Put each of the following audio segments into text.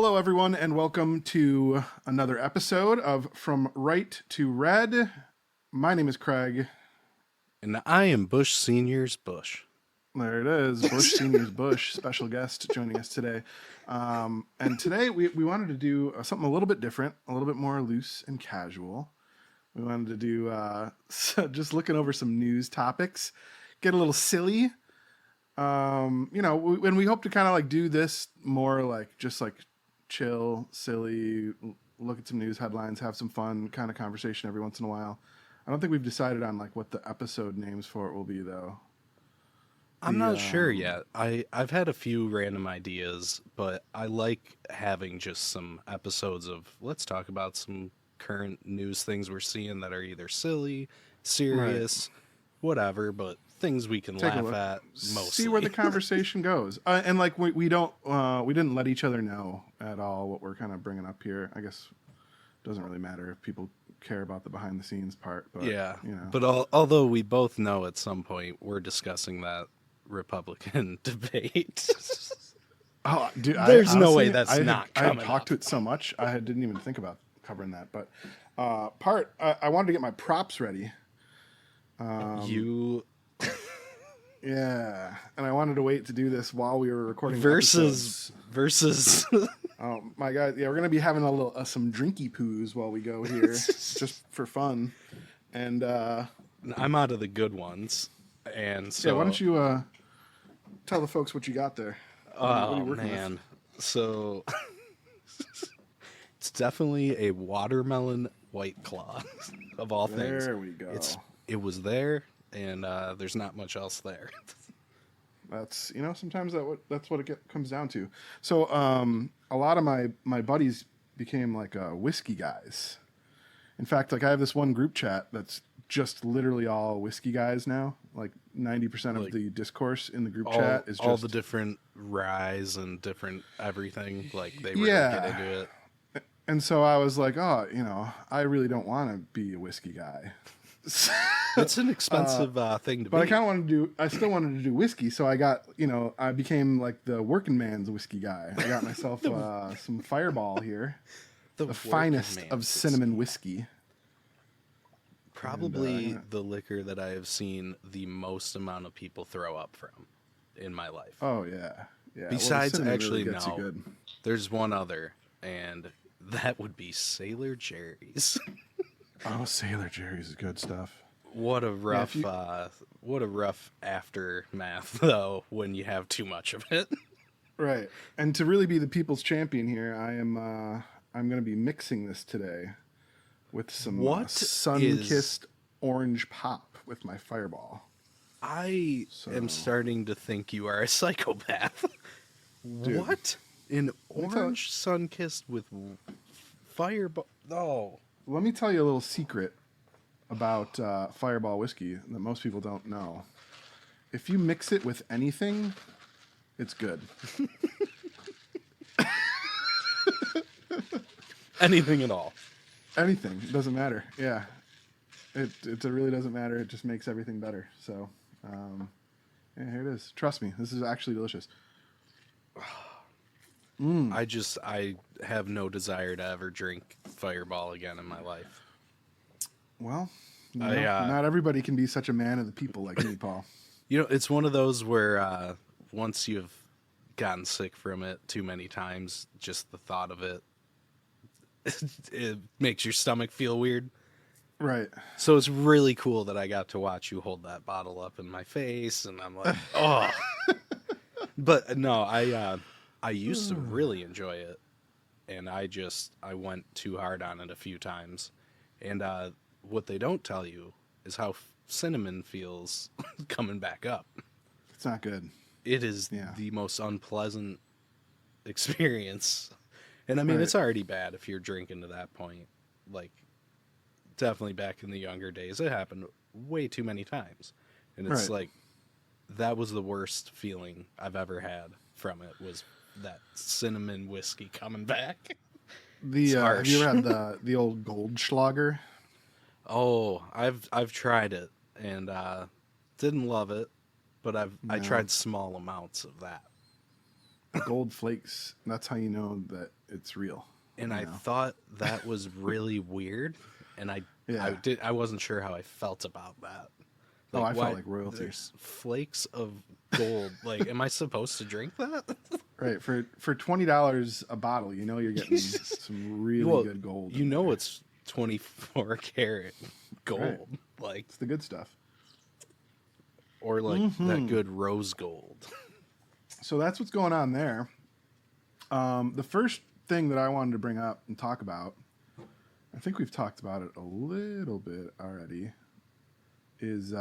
Hello, everyone, and welcome to another episode of From Right to Red. My name is Craig. And I am Bush Senior's Bush. There it is, Bush Senior's Bush, special guest joining us today. And today we wanted to do something a little bit different, a little bit more loose and casual. We wanted to do just looking over some news topics, get a little silly. And we hope to kind of like do this more like just like chill, silly, look at some news headlines, have some fun kind of conversation every once in a while. I don't think we've decided on like what the episode names for it will be though. I'm not sure yet. I've had a few random ideas, but I like having just some episodes of let's talk about some current news things we're seeing that are either silly, serious, whatever, but things we can laugh at mostly. See where the conversation goes. And like we didn't let each other know at all what we're kind of bringing up here. I guess it doesn't really matter if people care about the behind the scenes part, but yeah. You know. But although we both know at some point we're discussing that Republican debate. Oh, dude, There's no way that's not I coming had talked up. to it so much, I didn't even think about covering that. But I wanted to get my props ready. Yeah, and I wanted to wait to do this while we were recording versus. Oh my god! Yeah, we're gonna be having a little some drinky poos while we go here, just for fun. And I'm out of the good ones, and so yeah, why don't you tell the folks what you got there? What are you working man, with? so it's definitely a watermelon White Claw of all things. There we go. It was there, and there's not much else there. That's sometimes that's what it comes down to. So a lot of my buddies became like whiskey guys. In fact, like I have this one group chat that's just literally all whiskey guys now. Like 90% of the discourse in the group chat is just all the different ryes and different everything. Like they really get into it. And so I was like, I really don't want to be a whiskey guy. It's an expensive thing to be. But I still wanted to do whiskey. So I got, I became like the working man's whiskey guy. I got myself some Fireball here. The finest of cinnamon whiskey. Probably the liquor that I have seen the most amount of people throw up from in my life. Oh, yeah. Yeah. Besides, well, actually, really no. There's one other, and that would be Sailor Jerry's. Oh, Sailor Jerry's is good stuff. What a rough, aftermath though when you have too much of it. Right, and to really be the people's champion here, I'm going to be mixing this today with some sun-kissed orange pop with my Fireball. I am starting to think you are a psychopath. Dude, what? An orange sun-kissed with Fireball? Oh. Let me tell you a little secret about Fireball whiskey that most people don't know. If you mix it with anything, it's good. Anything at all. Anything. It doesn't matter. Yeah. It really doesn't matter. It just makes everything better. So, yeah, here it is. Trust me. This is actually delicious. I have no desire to ever drink Fireball again in my life. Well, not everybody can be such a man of the people like me, Paul. It's one of those where once you've gotten sick from it too many times, just the thought of it, it makes your stomach feel weird. Right. So it's really cool that I got to watch you hold that bottle up in my face, and I'm like, oh. But no, I used to really enjoy it, and I went too hard on it a few times. And what they don't tell you is how cinnamon feels coming back up. It's not good. It is the most unpleasant experience. And I mean, It's already bad if you're drinking to that point. Like, definitely back in the younger days, it happened way too many times. And it's like, that was the worst feeling I've ever had from it, was that cinnamon whiskey coming back. Have you ever had the old Goldschlager? Oh, I've tried it and didn't love it, but I tried small amounts of that. gold flakes. That's how you know that it's real. And you I know? thought that was really weird, and Yeah. I wasn't sure how I felt about that. Oh, I felt why like royalty. there's flakes of gold. Like, am I supposed to drink that? Right, for $20 a bottle, you know you're getting some really Well, good gold. You in know there. it's 24 karat gold, like, It's the good stuff. or like that good rose gold. So that's what's going on there. The first thing that I wanted to bring up and talk about, I think we've talked about it a little bit already, is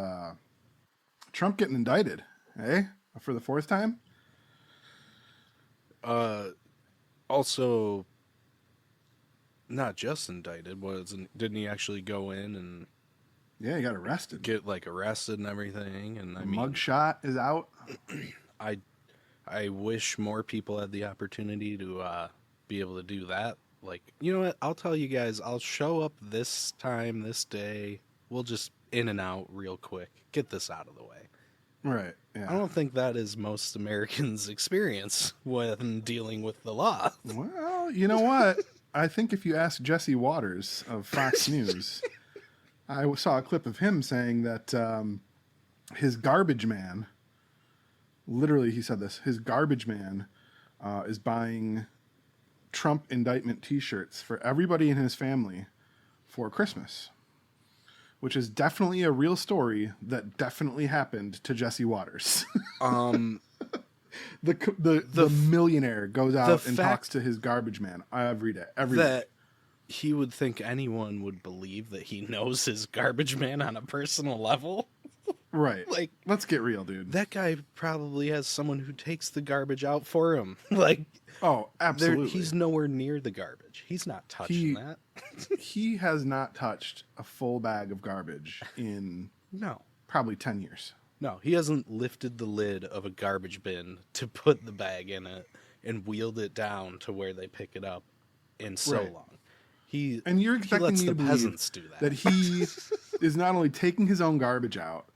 Trump getting indicted, eh? For the fourth time? Also, not just indicted, didn't he actually go in and Yeah, he got arrested. get like arrested and everything? And I mean, Mugshot is out. I wish more people had the opportunity to be able to do that. Like, you know what? I'll tell you guys, I'll show up this time, this day. We'll just in and out real quick. Get this out of the way. Right, yeah. I don't think that is most Americans' experience when dealing with the law. Well, you know what? I think if you ask Jesse Waters of Fox News, I saw a clip of him saying that his garbage man, literally he said this, his garbage man is buying Trump indictment t-shirts for everybody in his family for Christmas, which is definitely a real story that definitely happened to Jesse Waters. The millionaire goes out and talks to his garbage man every day. That he would think anyone would believe that he knows his garbage man on a personal level. Right. Like, let's get real, dude. That guy probably has someone who takes the garbage out for him. Like, oh, absolutely. He's nowhere near the garbage. He's not touching that. He has not touched a full bag of garbage in probably 10 years. No, he hasn't lifted the lid of a garbage bin to put the bag in it and wheeled it down to where they pick it up in so long. And you're expecting me to believe peasants do that he is not only taking his own garbage out,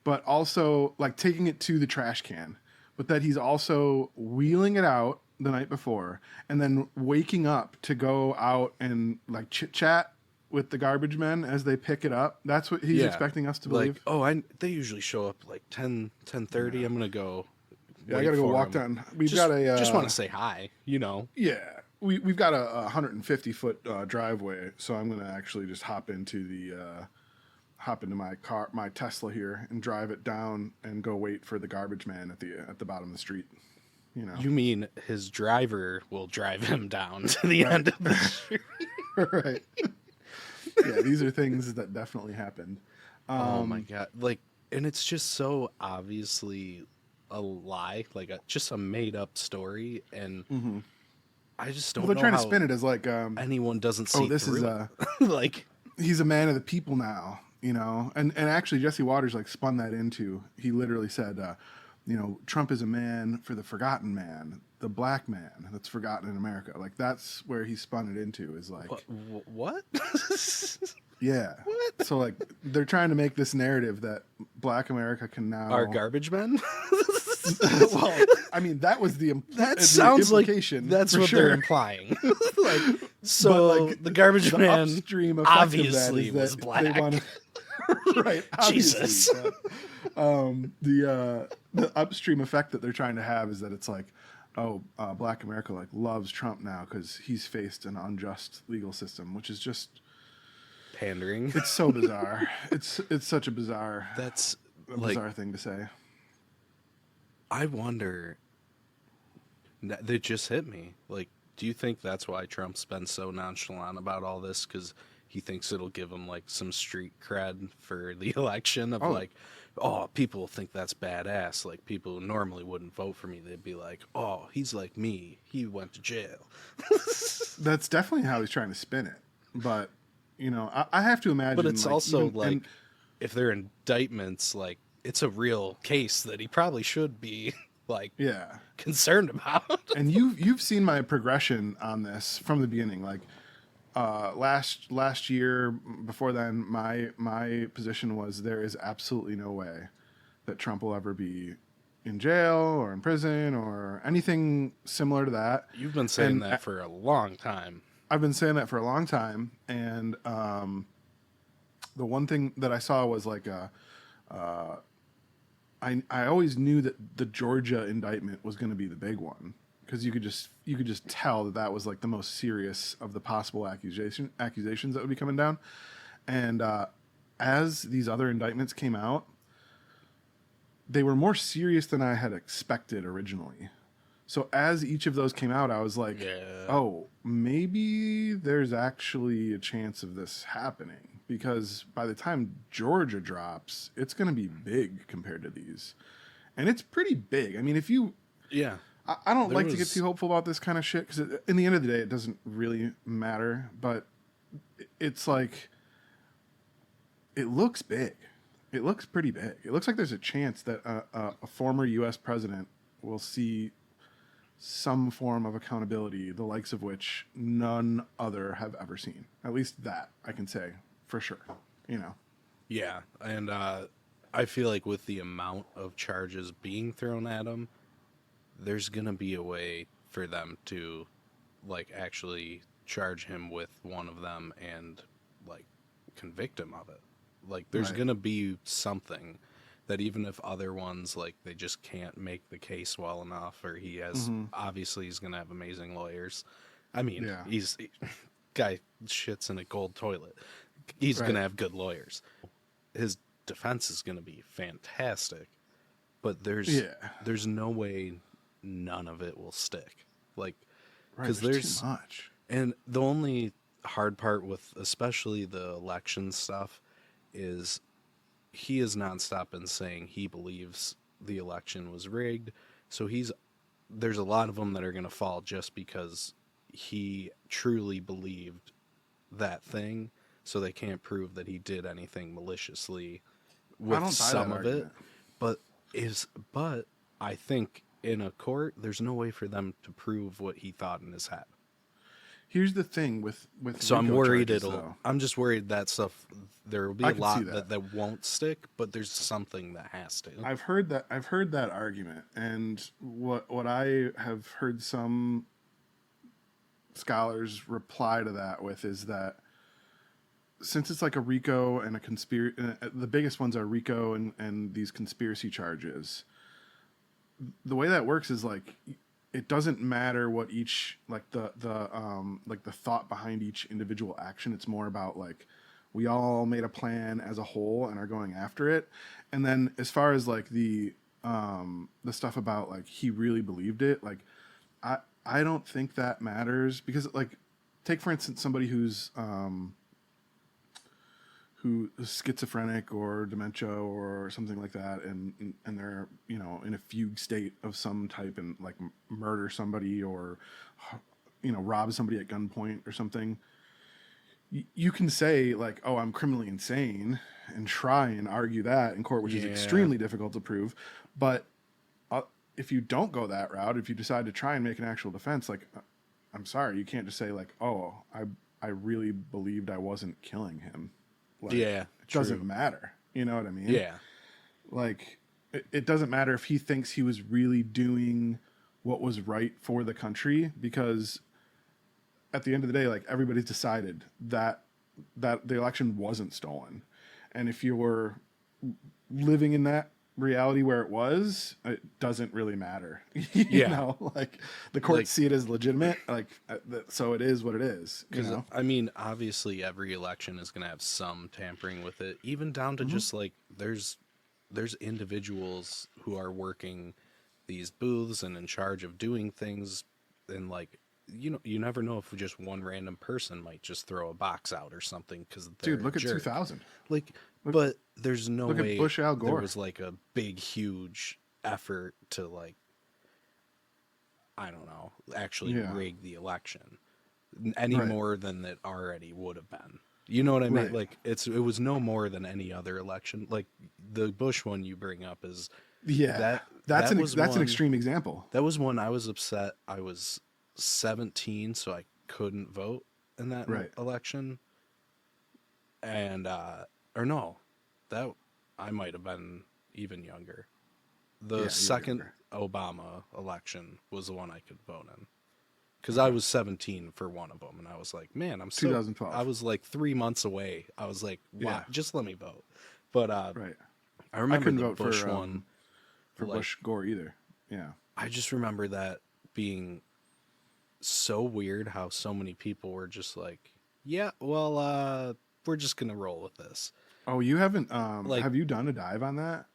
but also like taking it to the trash can, but that he's also wheeling it out the night before and then waking up to go out and like chit chat with the garbage men as they pick it up. That's what he's expecting us to believe. Like, they usually show up like 10:30. I'm gonna go. Yeah, I gotta go walk down. Just want to say hi. You know. Yeah, we've got a 150-foot driveway, so I'm gonna actually just hop into my car, my Tesla here, and drive it down and go wait for the garbage man at the bottom of the street. You know. You mean his driver will drive him down to the end of the street? Right. Yeah, these are things that definitely happened. Oh my god! Like, and it's just so obviously a lie, like just a made up story, and I just don't. Well, they're know trying how to spin it as like anyone doesn't see. this through is it. Like, he's a man of the people now, you know. And actually, Jesse Waters like spun that into. He literally said, Trump is a man for the forgotten man, the black man that's forgotten in America. Like that's where he spun it into. Is like what? Yeah. What? So like they're trying to make this narrative that Black America can now are garbage men. Well, I mean that was the sounds implication. Like that's what they're implying. Like, so but like, the garbage man upstream obviously that was black. They wanna, right? Jesus. The upstream effect that they're trying to have is that it's like, Black America like loves Trump now because he's faced an unjust legal system, which is just pandering. It's so bizarre. it's such a bizarre. That's a bizarre thing to say. I wonder. That just hit me. Like, do you think that's why Trump's been so nonchalant about all this? Because he thinks it'll give him like some street cred for the election of like, oh, people think that's badass. Like, people who normally wouldn't vote for me, they'd be like, oh, he's like me. He went to jail. That's definitely how he's trying to spin it. But, I have to imagine. But it's also if they're indictments, like, it's a real case that he probably should be, like, concerned about. And you've seen my progression on this from the beginning. Like, last year, before then, my position was there is absolutely no way that Trump will ever be in jail or in prison or anything similar to that. You've been saying And that for a long time. I've been saying that for a long time. And the one thing that I saw was like I always knew that the Georgia indictment was going to be the big one, because you could just tell that that was like the most serious of the possible accusations that would be coming down. And as these other indictments came out, they were more serious than I had expected originally. So as each of those came out, I was like, oh, maybe there's actually a chance of this happening, because by the time Georgia drops, it's going to be big compared to these. And it's pretty big. I mean, if you... Yeah. I don't like to get too hopeful about this kind of shit, because in the end of the day, it doesn't really matter. But it's like... It looks big. It looks pretty big. It looks like there's a chance that a former U.S. president will see some form of accountability, the likes of which none other have ever seen. At least that I can say for sure, you know? Yeah. And I feel like with the amount of charges being thrown at him, there's going to be a way for them to like actually charge him with one of them and like convict him of it. Like there's Right. going to be something that even if other ones, like they just can't make the case well enough, or he has, obviously he's going to have amazing lawyers. I mean, Yeah. guy shits in a gold toilet. He's Right. going to have good lawyers. His defense is going to be fantastic, but there's no way none of it will stick. Like, Right. because There's too much. and the only hard part with especially the election stuff is he is nonstop in saying he believes the election was rigged. So there's a lot of them that are going to fall just because he truly believed that thing. So they can't prove that he did anything maliciously with buy some that of it. argument. But I think in a court, there's no way for them to prove what he thought in his head. Here's the thing with So I'm RICO worried charges, though. I'm just worried that stuff, there will be I a can lot see that. that won't stick, but there's something that has to. I've heard that argument, and what I have heard some scholars reply to that with is that since it's like a RICO and a conspiracy, the biggest ones are RICO and these conspiracy charges. The way that works is like it doesn't matter what each like the thought behind each individual action. It's more about like we all made a plan as a whole and are going after it. And then as far as like the stuff about like he really believed it, like I don't think that matters, because like take for instance somebody who's schizophrenic or dementia or something like that, and they're, you know, in a fugue state of some type and like murder somebody or, you know, rob somebody at gunpoint or something. You can say like, oh, I'm criminally insane, and try and argue that in court, which is extremely difficult to prove. But if you don't go that route, if you decide to try and make an actual defense, like, I'm sorry, you can't just say like, oh, I really believed I wasn't killing him. Like, it doesn't matter. You know what I mean? Yeah. Like, it doesn't matter if he thinks he was really doing what was right for the country, because at the end of the day, like, everybody's decided that the election wasn't stolen. And if you were living in that reality where it was, it doesn't really matter. You know, like the courts like, see it as legitimate, like so it is what it is. You know? I mean, obviously every election is going to have some tampering with it, even down to just like there's individuals who are working these booths and in charge of doing things, and like, you know, you never know if just one random person might just throw a box out or something because Dude, look at 2000. Like, but there's no look way at Bush, Al Gore. there was like a big, huge effort to like, I don't know, actually rig the election any more than it already would have been. You know what I mean? Like it was no more than any other election. Like the Bush one you bring up is that's an extreme example. That was one I was upset. I was 17, so I couldn't vote in that election. And or no, that I might have been even younger. The Yeah, you're second younger. Obama election was the one I could vote in. Because I was 17 for one of them, and I was like, man, I 2012. was like 3 months away. I was like, why? Yeah, Just let me vote. But right. I I remember couldn't the vote Bush one. for Like, Bush Gore either. Yeah. I just remember that being so weird how so many people were just like, yeah, well, we're just going to roll with this. Oh, you haven't Like, have you done a dive on that?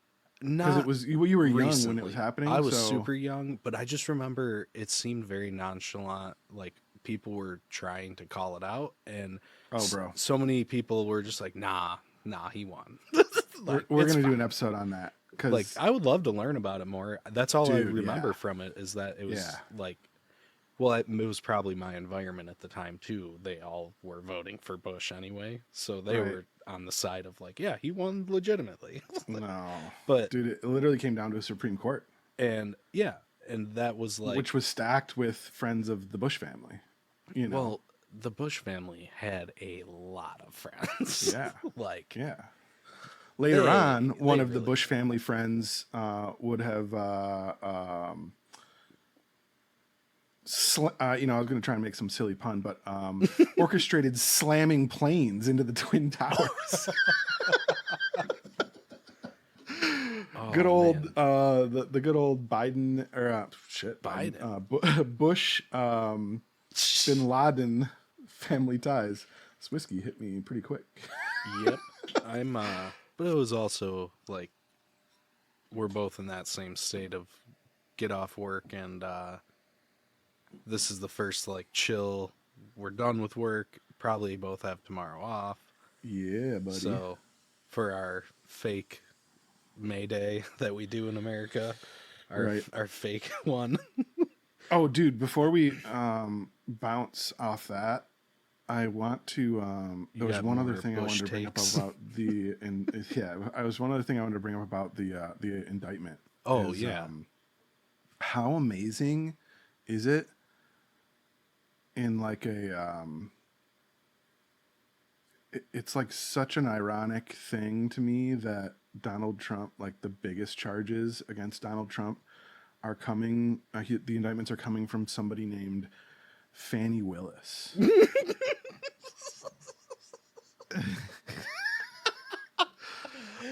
Because it not was you were young when it was recently. I happening, was so super young, but I just remember it seemed very nonchalant. Like people were trying to call it out, and oh, bro. so many people were just like, nah, he won. We're Like we're it's going to do an fine. episode on that Like cuz I would love to learn about it more. That's all I dude, remember yeah. from it is that it Yeah. was like, well, it was probably my environment at the time too. They all were voting for Bush anyway, so they Right. were on the side of like, yeah, he won legitimately. No. But Dude, it literally came down to a Supreme Court, and yeah, and that was like, which was stacked with friends of the Bush family, you know. well, the Bush family had a lot of friends. Yeah. Like Yeah. Later on, one they of the really Bush did. family friends would have, I was going to try and make some silly pun, but orchestrated slamming planes into the Twin Towers. Good Oh old, man, the good old Biden, or Bush, Bin Laden family ties. This whiskey hit me pretty quick. yep. I'm but it was also like we're both in that same state of get off work and this is the first like chill. We're done with work. Probably both have tomorrow off. Yeah, buddy. So for our fake May Day that we do in America, Right. our fake one. Oh, dude, before we bounce off that, I want to. You There was got one other more thing I Bush wanted to bring up takes? about the, and yeah, I was one other thing I wanted to bring up about the indictment. Oh Is, yeah. how amazing is it in like it's like such an ironic thing to me that Donald Trump, like the biggest charges against Donald Trump, are coming. The indictments are coming from somebody named Fannie Willis.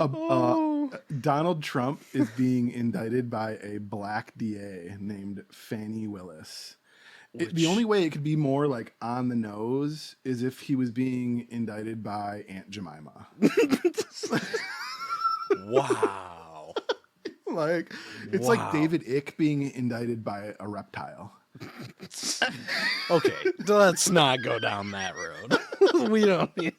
Oh, Donald Trump is being indicted by a black DA named Fannie Willis. The only which way it could be more like on the nose is if he was being indicted by Aunt Jemima. wow. Like it's like Wow. David Icke being indicted by a reptile. Okay, let's not go down that road. We don't need.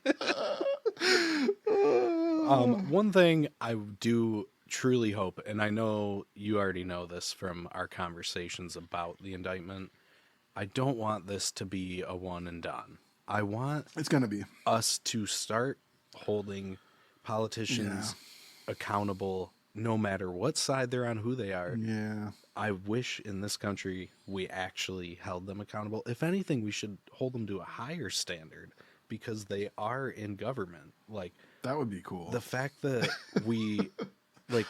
One thing I do truly hope, and I know you already know this from our conversations about the indictment, I don't want this to be a one and done. I want It's gonna be. us to start holding politicians accountable no matter what side they're on, who they are. Yeah. I wish in this country we actually held them accountable. If anything, we should hold them to a higher standard because they are in government. Like That would be cool. the fact that we, like,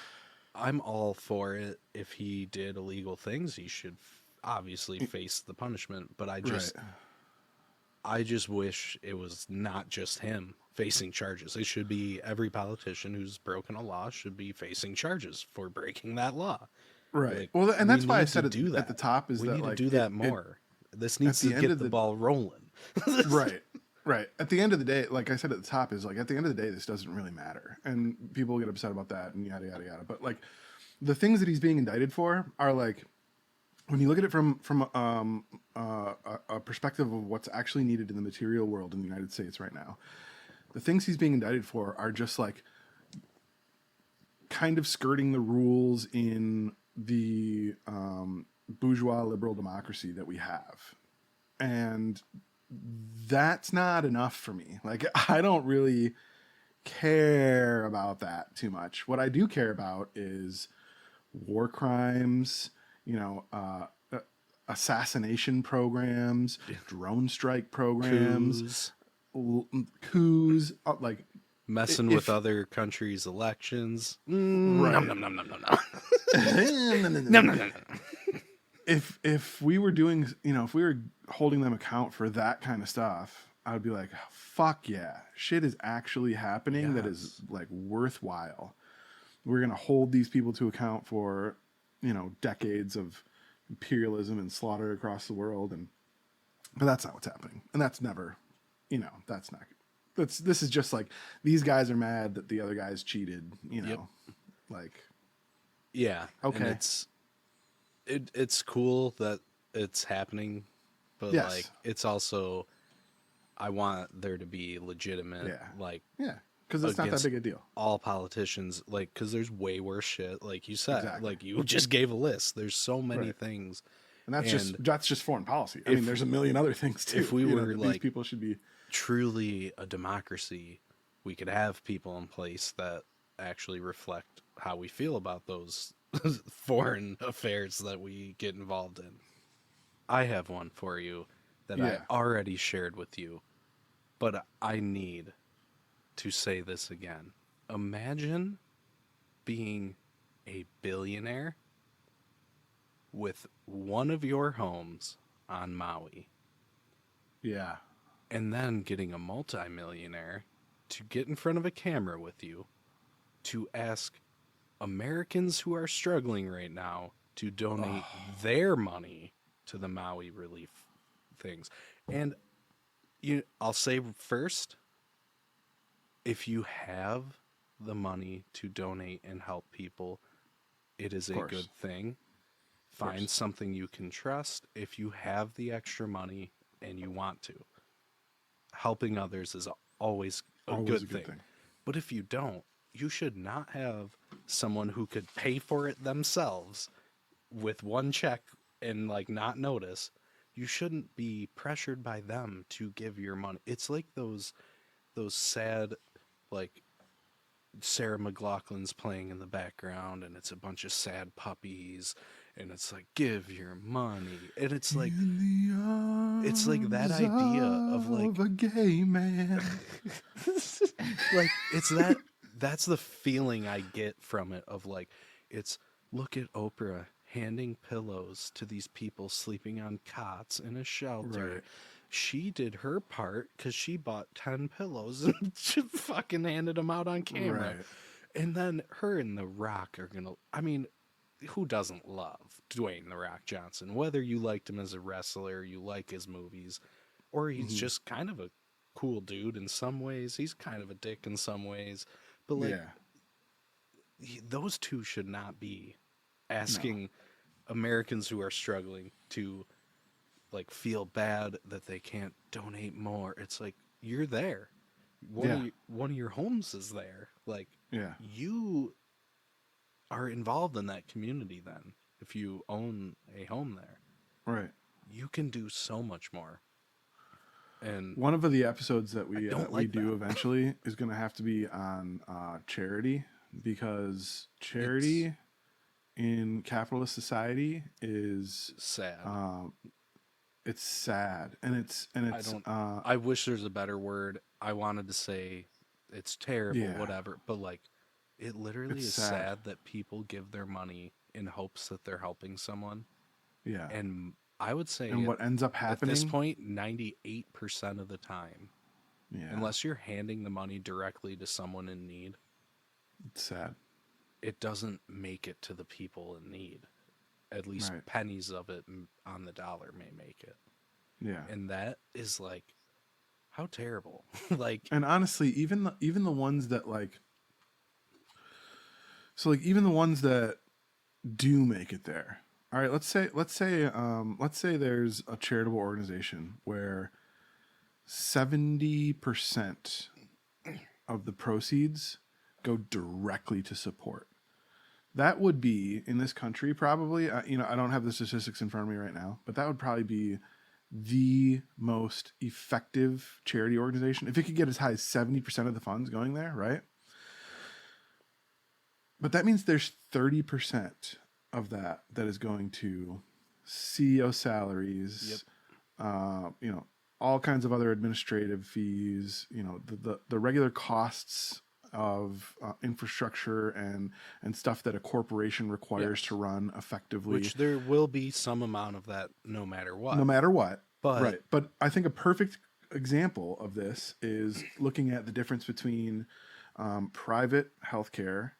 I'm all for it. If he did illegal things, he should obviously face the punishment. But Right. I just wish it was not just him facing charges. It should be every politician who's broken a law should be facing charges for breaking that law. Right. Like, Well, and we that's why I need said to it do at the that. top is We that need like to do that more. This needs the to end get of the the- ball rolling. right. Right. At the end of the day, like I said at the top, is like at the end of the day, this doesn't really matter, and people get upset about that and yada yada yada. But like, the things that he's being indicted for are like, when you look at it from a perspective of what's actually needed in the material world in the United States right now, the things he's being indicted for are just like kind of skirting the rules in the bourgeois liberal democracy that we have, and that's not enough for me. Like, I don't really care about that too much. What I do care about is war crimes, assassination programs, drone strike programs, Coups. coups, like messing if with other countries' elections. right. Nom, nom, nom, nom, nom, nom. No, no, no, Nom, nom, no. nom, nom. If we were doing, if we were holding them account for that kind of stuff, I would be like, fuck yeah, shit is actually happening that is Yes. like worthwhile. We're gonna hold these people to account for, decades of imperialism and slaughter across the world, but that's not what's happening, and that's never, that's not. This is just like these guys are mad that the other guys cheated, Yep. like Yeah. And okay, it's cool that it's happening, but like yes, it's also I want there to be legitimate yeah, like yeah, because it's not that against big a deal. all politicians, like because there's way worse shit, like you said, Exactly. like you just gave a list. There's so many Right. things. And And that's just foreign policy. I mean, if there's a million other things too. if we were That these like people should be. truly a democracy, we could have people in place that actually reflect how we feel about those foreign affairs that we get involved in. I have one for you that I Yeah. already shared with you, but I need to say this again. Imagine being a billionaire with one of your homes on Maui Yeah. and then getting a multimillionaire to get in front of a camera with you to ask Americans who are struggling right now to donate their money to the Maui relief things. And I'll say first, if you have the money to donate and help people, it is Of a course. good thing. Of Find course. something you can trust if you have the extra money and you want to. Helping others is always a Always good thing. But if you don't, you should not have someone who could pay for it themselves with one check and like not notice. You shouldn't be pressured by them to give your money. It's like those sad, like Sarah McLachlan's playing in the background and it's a bunch of sad puppies and it's like give your money and it's like that idea of like a gay man. like that's the feeling I get from it of like it's look at Oprah handing pillows to these people sleeping on cots in a shelter. Right. She did her part because she bought 10 pillows and she fucking handed them out on camera. Right. And then her and The Rock are gonna, I mean, who doesn't love Dwayne The Rock Johnson? Whether you liked him as a wrestler, you like his movies, or he's just kind of a cool dude in some ways. He's kind of a dick in some ways. But like, those two should not be asking Americans who are struggling to like feel bad that they can't donate more. It's like you're there. One of your homes is there. Like Yeah. you are involved in that community then. If you own a home there, Right. you can do so much more. And One of the episodes that we don't we like do that. eventually is going to have to be on charity, because charity in capitalist society is sad. it's sad, and it's I wish there's a better word. I wanted to say it's terrible, Yeah. whatever, but like it literally It's is sad. sad that people give their money in hopes that they're helping someone. yeah. And I would say And what ends up at happening this point, 98% of the time, yeah, unless you're handing the money directly to someone in need, it's sad. it doesn't make it to the people in need. At least Right. pennies of it on the dollar may make it. Yeah. And that is like, how terrible. Like, And honestly, even the ones that like, so like even the ones that do make it there. All right, let's say there's a charitable organization where 70% of the proceeds go directly to support. That would be in this country probably. I don't have the statistics in front of me right now, but that would probably be the most effective charity organization if it could get as high as 70% of the funds going there, right? But that means there's 30% of that is going to CEO salaries, all kinds of other administrative fees, you know, the regular costs of infrastructure and stuff that a corporation requires Yes. to run effectively, Which there will be some amount of that no matter no what. matter what. But Right. But I think a perfect example of this is looking at the difference between private healthcare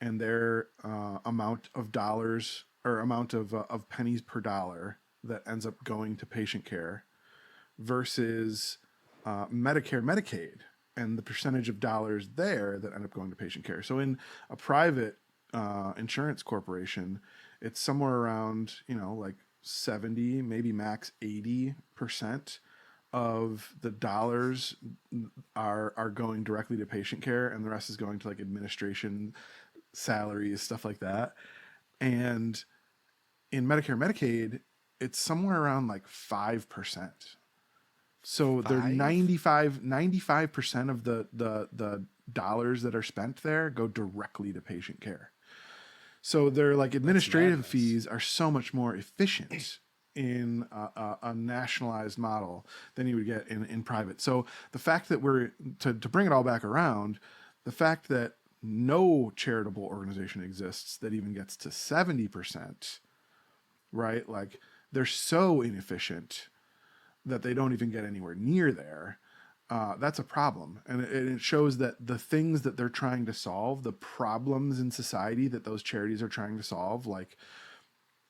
and their amount of dollars or amount of pennies per dollar that ends up going to patient care versus Medicare, Medicaid, and the percentage of dollars there that end up going to patient care. So in a private insurance corporation, it's somewhere around, you know, like 70, maybe max 80% of the dollars are going directly to patient care, and the rest is going to like administration, salaries, stuff like that. And in Medicare, Medicaid, it's somewhere around like 5%. So they're five? 95% of the dollars that are spent there go directly to patient care. So their like That's administrative madness. fees are so much more efficient in a nationalized model than you would get in private. So the fact that to bring it all back around, the fact that no charitable organization exists that even gets to 70%, right? Like they're so inefficient that they don't even get anywhere near there. That's a problem. And it shows that the things that they're trying to solve, the problems in society that those charities are trying to solve, like,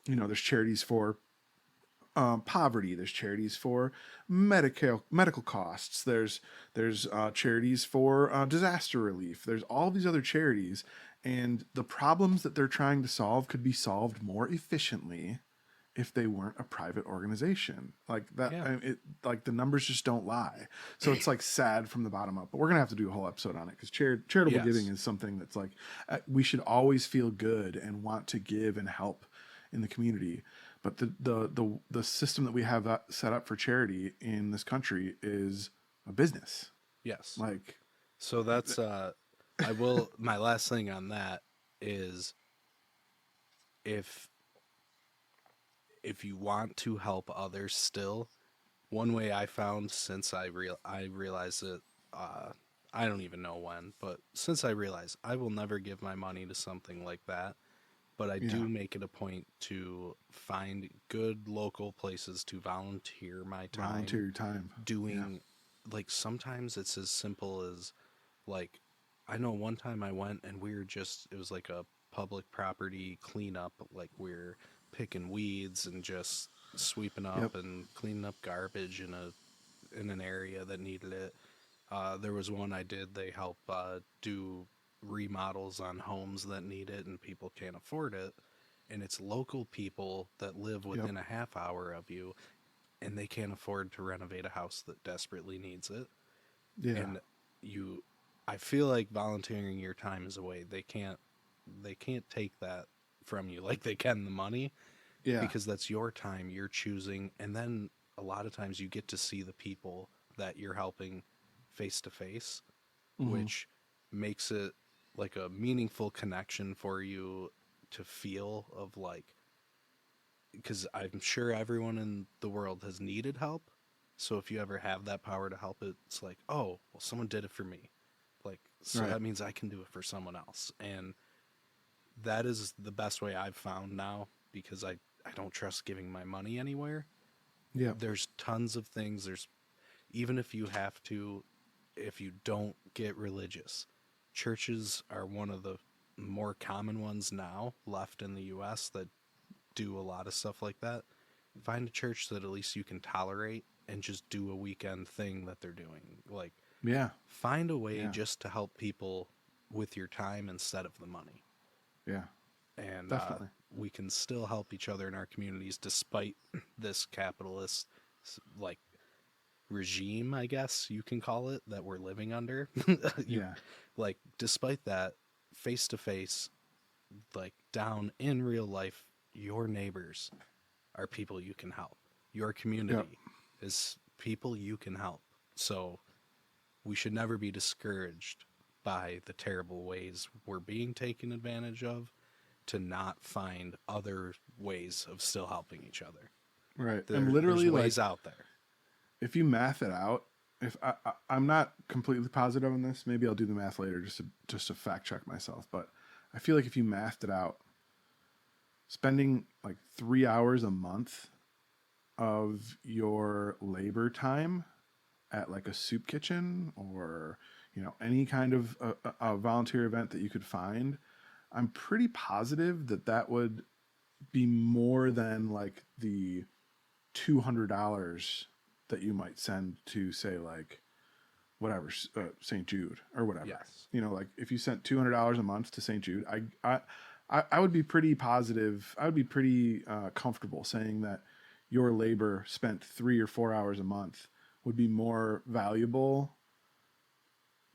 you know, there's charities for poverty, there's charities for medical costs, there's charities for disaster relief, there's all these other charities, and the problems that they're trying to solve could be solved more efficiently if they weren't a private organization like that. Yeah. Like the numbers just don't lie. So it's like sad from the bottom up, but we're gonna have to do a whole episode on it because charitable giving Yes. is something that's like we should always feel good and want to give and help in the community. But the system that we have set up for charity in this country is a business. Yes. Like, So that's I will my last thing on that is if if you want to help others still, one way I found since I realized it, I don't even know when, but since I realized I will never give my money to something like that, but I yeah, do make it a point to find good local places to volunteer my volunteer time your time. Yeah, doing, like sometimes it's as simple as, like, I know one time I went and we were just, it was like a public property cleanup, like we're picking weeds and just sweeping yep, up and cleaning up garbage in an area that needed it. There was one I did. They help do remodels on homes that need it and people can't afford it. And it's local people that live yep, within a half hour of you, and they can't afford to renovate a house that desperately needs it. yeah, And you, I feel like volunteering your time is a way they can't take that from you like they can the money, yeah. because that's your time you're choosing, and then a lot of times you get to see the people that you're helping face to face, Mm-hmm. which makes it like a meaningful connection for you to feel of like, because I'm sure everyone in the world has needed help. So if you ever have that power to help, it's like, oh, well, someone did it for me. Like, so Right. that means I can do it for someone else. And that is the best way I've found now, because I don't trust giving my money anywhere. Yep. There's tons of things. Even if you have to, if you don't get religious, churches are one of the more common ones now left in the US that do a lot of stuff like that. Find a church that at least you can tolerate and just do a weekend thing that they're doing. Like, Yeah. find a way Yeah. just to help people with your time instead of the money. Yeah. And Definitely. we can still help each other in our communities despite this capitalist, like, regime, I guess you can call it, that we're living under. you Yeah. Like, despite that, face to face, like down in real life, your neighbors are people you can help. Your Yep. community is people you can help. So we should never be discouraged by the terrible ways we're being taken advantage of, to not find other ways of still helping each other. Right. And There's literally, ways like, out there. if you math it out, if I'm not completely positive on this, maybe I'll do the math later just to fact check myself. But I feel like if you mathed it out, spending like 3 hours a month of your labor time at like a soup kitchen or any kind of a volunteer event that you could find, I'm pretty positive that would be more than like the $200 that you might send to say like whatever St. Jude or whatever. Yes. Like if you sent $200 a month to St. Jude, I would be pretty positive. I would be pretty comfortable saying that your labor spent 3 or 4 hours a month would be more valuable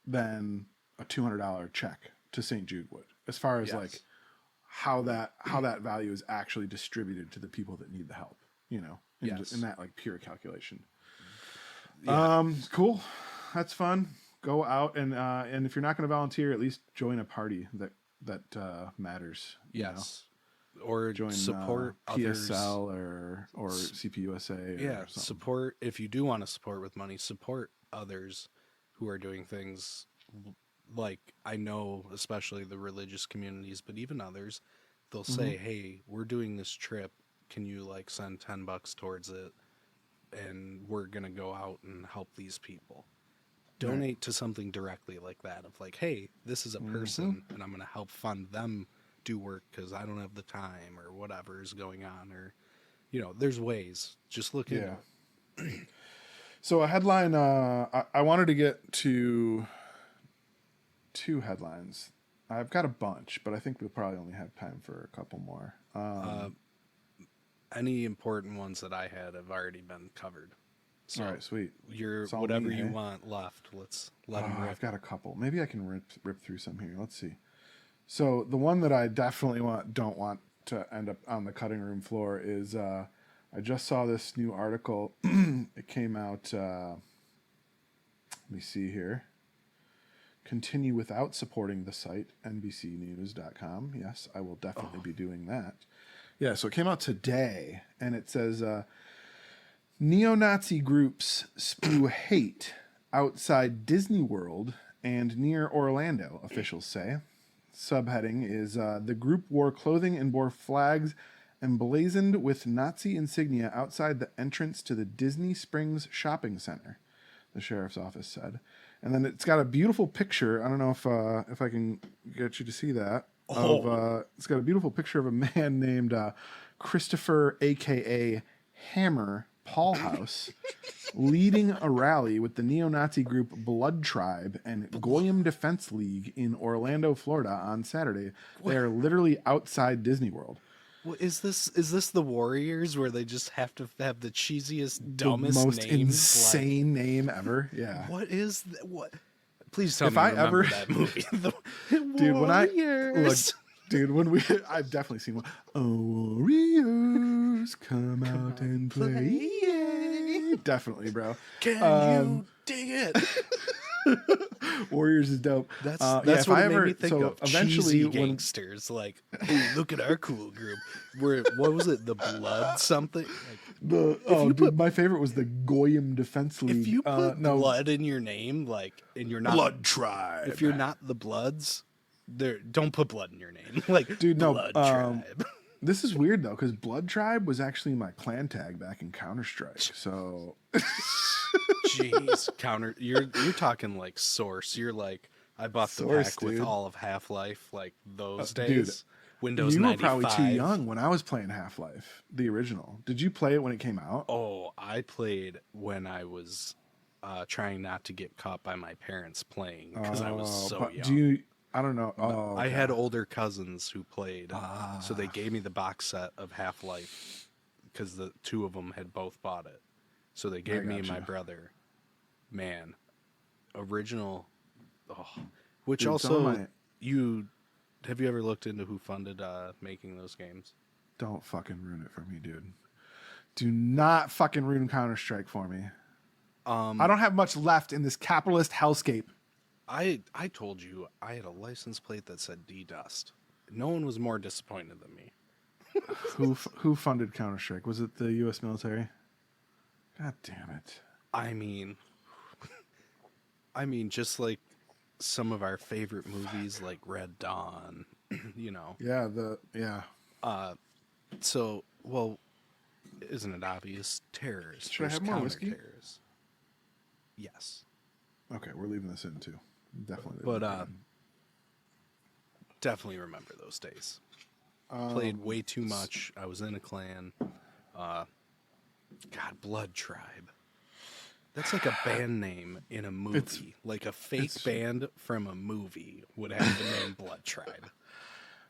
than a $200 check to St. Jude would, as far as like how that value is actually distributed to the people that need the help, in that like pure calculation. Yeah. Cool. That's fun. Go out and if you're not going to volunteer, at least join a party that matters. Yes. Or join support PSL or CPUSA. Yeah. Support, if you do want to support with money, support others who are doing things like, I know, especially the religious communities, but even others, they'll say, hey, we're doing this trip. Can you like send $10 towards it? And we're going to go out and help these people. Donate to something directly like that of like, hey, this is a person and I'm going to help fund them do work because I don't have the time or whatever is going on, or, there's ways. Just look into it. So a headline, I wanted to get to 2 headlines. I've got a bunch, but I think we'll probably only have time for a couple more. Any important ones that I had have already been covered. So all right, sweet. Whatever you want left, let's let them rip. I've got a couple. Maybe I can rip through some here. Let's see. So the one that I definitely don't want to end up on the cutting room floor is I just saw this new article. It came out. Let me see here. Continue without supporting the site, NBCnews.com. Yes, I will definitely be doing that. Yeah, so it came out today, and it says, neo-Nazi groups spew hate outside Disney World and near Orlando, officials say. Subheading is, the group wore clothing and bore flags emblazoned with Nazi insignia outside the entrance to the Disney Springs Shopping Center, the sheriff's office said. And then it's got a beautiful picture. I don't know if I can get you to see that. It's got a beautiful picture of a man named Christopher, a.k.a. Hammer Paulhouse, leading a rally with the neo-Nazi group Blood Tribe and Goyim Defense League in Orlando, Florida on Saturday. They are literally outside Disney World. Well, is this the Warriors where they just have to have the cheesiest, dumbest, the most name, insane name ever? Yeah. What is that? What? Please tell me you remember that movie. Dude, I've definitely seen one. Oh, Warriors, come out and play. Definitely, bro. Can you dig it? Warriors is dope. That's if what I it ever, made me think so of. Eventually, Cheesy gangsters, like, ooh, look at our cool group. What was it? The Blood something? Dude, my favorite was the Goyim Defense League. If you put blood in your name, like, and you're not Blood Tribe. If you're not the Bloods, don't put blood in your name. Like, dude, no. Blood Tribe. This is weird though, because Blood Tribe was actually my clan tag back in Counter-Strike. So, jeez, you're talking like Source. You're like, I bought the pack with all of Half-Life, like those days. Dude, Windows you 95. were probably too young when I was playing Half-Life, the original. Did you play it when it came out? Oh, I played when I was trying not to get caught by my parents playing because I was so young. I don't know. Oh, I had older cousins who played, so they gave me the box set of Half-Life because the two of them had both bought it. So they gave me and my brother, man, original. Oh, which dude, also have you ever looked into who funded making those games? Don't fucking ruin it for me, dude. Do not fucking ruin Counter-Strike for me. I don't have much left in this capitalist hellscape. I told you I had a license plate that said D-Dust. No one was more disappointed than me. Who funded Counter-Strike? Was it the U.S. military? God damn it. I mean, just like some of our favorite movies, like Red Dawn, you know. Yeah. So, well, isn't it obvious? Terrorists Should I versus have more whiskey? counter-terrorists. Yes. Okay, we're leaving this in too. Definitely. But definitely remember those days. Played way too much. I was in a clan. God, Blood Tribe. That's like a band name in a movie. Like a fake band from a movie would have the name Blood Tribe.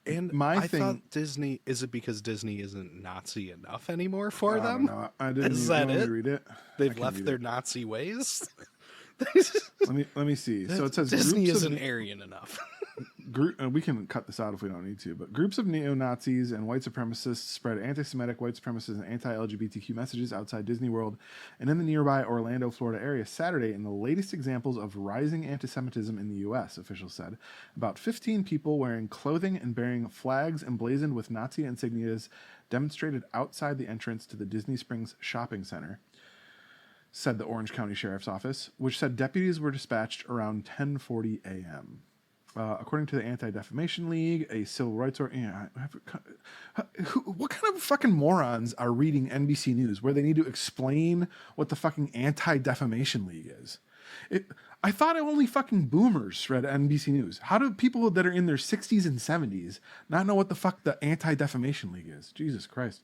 And I thought Disney, is it because Disney isn't Nazi enough anymore for them? No, I didn't. Is that it? Read it? They've left their Nazi ways? Let me see. So it says Disney isn't Aryan enough. We can cut this out if we don't need to, but groups of neo-Nazis and white supremacists spread anti-Semitic, white supremacist, and anti-LGBTQ messages outside Disney World and in the nearby Orlando, Florida area Saturday in the latest examples of rising anti-Semitism in the U.S., officials said. About 15 people wearing clothing and bearing flags emblazoned with Nazi insignias demonstrated outside the entrance to the Disney Springs shopping center, said the Orange County Sheriff's Office, which said deputies were dispatched around 10:40 a.m. According to the Anti-Defamation League, a civil rights what kind of fucking morons are reading NBC News where they need to explain what the fucking Anti-Defamation League is? I thought only fucking boomers read NBC News. How do people that are in their 60s and 70s not know what the fuck the Anti-Defamation League is? Jesus Christ.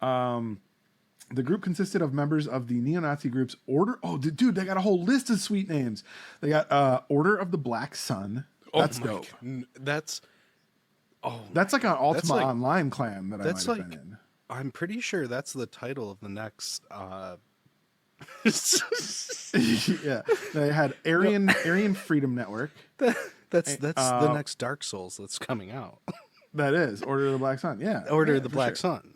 The group consisted of members of the neo-Nazi groups Order... Oh, dude, they got a whole list of sweet names. They got Order of the Black Sun. That's dope. That's like an Ultima Online clan that I might have been in. I'm pretty sure that's the title of the next. Yeah, they had Aryan Freedom Network. That's the next Dark Souls that's coming out. That is Order of the Black Sun. Yeah, Order of the Black Sun.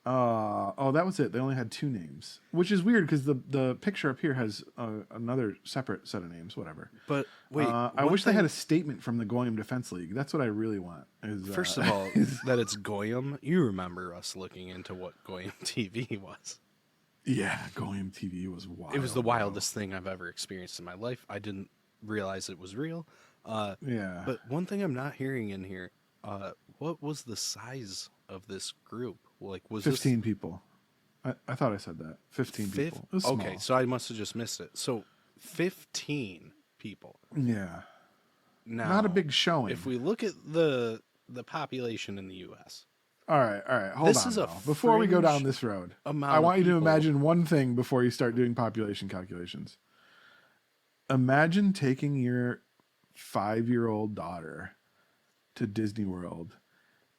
That was it. They only had 2 names, which is weird because the picture up here has another separate set of names. Whatever. But wait, I wish they had a statement from the Goyim Defense League. That's what I really want. First of all, that it's Goyim. You remember us looking into what Goyim TV was? Yeah, Goyim TV was wild. It was the wildest thing I've ever experienced in my life. I didn't realize it was real. Yeah. But one thing I'm not hearing in here, what was the size of this group? Like, was 15 people? I thought I said that. 15 people. It was small. Okay, so I must have just missed it. So 15 people. Yeah. Now, not a big showing. If we look at the population in the U.S. All right. Hold on. Before we go down this road, I want you to imagine one thing before you start doing population calculations. Imagine taking your 5-year-old daughter to Disney World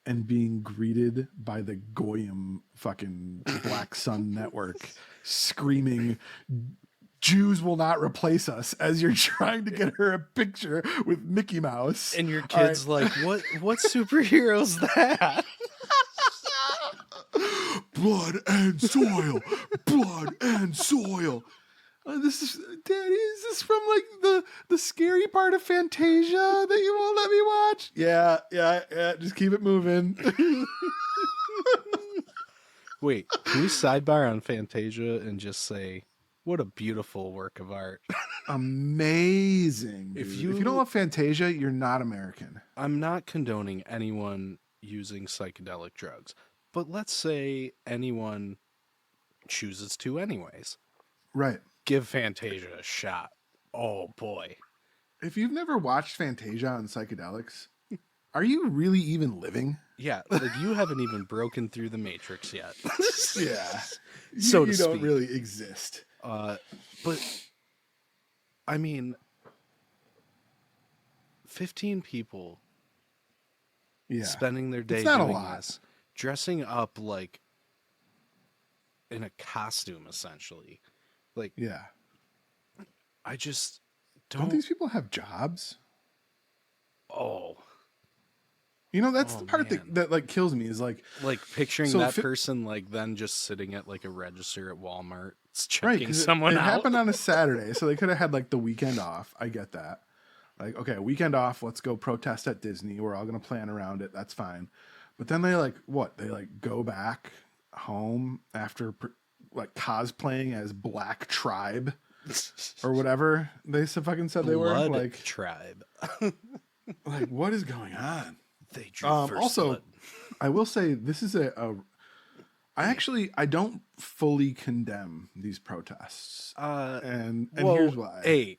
and being greeted by the Goyim fucking Black Sun Network screaming, "Jews will not replace us," as you're trying to get her a picture with Mickey Mouse. And your kid's like, what superhero's that? Blood and soil. Blood and soil. This is, Daddy, is this from like the scary part of Fantasia that you won't let me watch? Yeah. Just keep it moving. Wait, can we sidebar on Fantasia and just say, what a beautiful work of art. Amazing. Dude. If you don't love Fantasia, you're not American. I'm not condoning anyone using psychedelic drugs, but let's say anyone chooses to anyways. Right. Give Fantasia a shot. Oh boy. If you've never watched Fantasia on psychedelics, are you really even living? Yeah, like you haven't even broken through the Matrix yet. Yeah. So you don't really exist. But I mean 15 people spending their day doing this, dressing up like in a costume essentially. Like, yeah, I just don't these people have jobs? Oh, you know, that's the part that like kills me is like picturing that person like then just sitting at like a register at Walmart checking someone out. It happened on a Saturday, so they could have had like the weekend off. I get that. Like, okay, weekend off, let's go protest at Disney. We're all gonna plan around it. That's fine. But then they like go back home after like cosplaying as Black Tribe or whatever they fucking said they were. Blood Like, tribe. like what is going on? They drew first Also, blood. I will say this is I don't fully condemn these protests, and Well, here's why. Hey,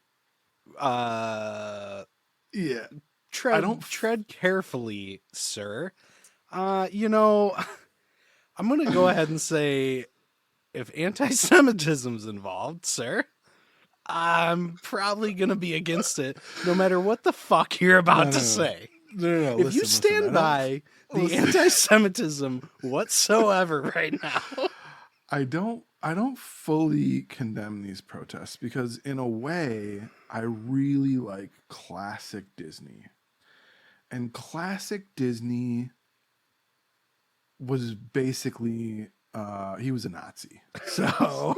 Yeah, tread carefully, sir. You know, I'm gonna go ahead and say, if anti-Semitism's involved, sir, I'm probably gonna be against it, no matter what the fuck you're about to say. No, If you stand by the anti-Semitism whatsoever right now, I don't fully condemn these protests because in a way I really like classic Disney. And classic Disney was basically he was a Nazi. So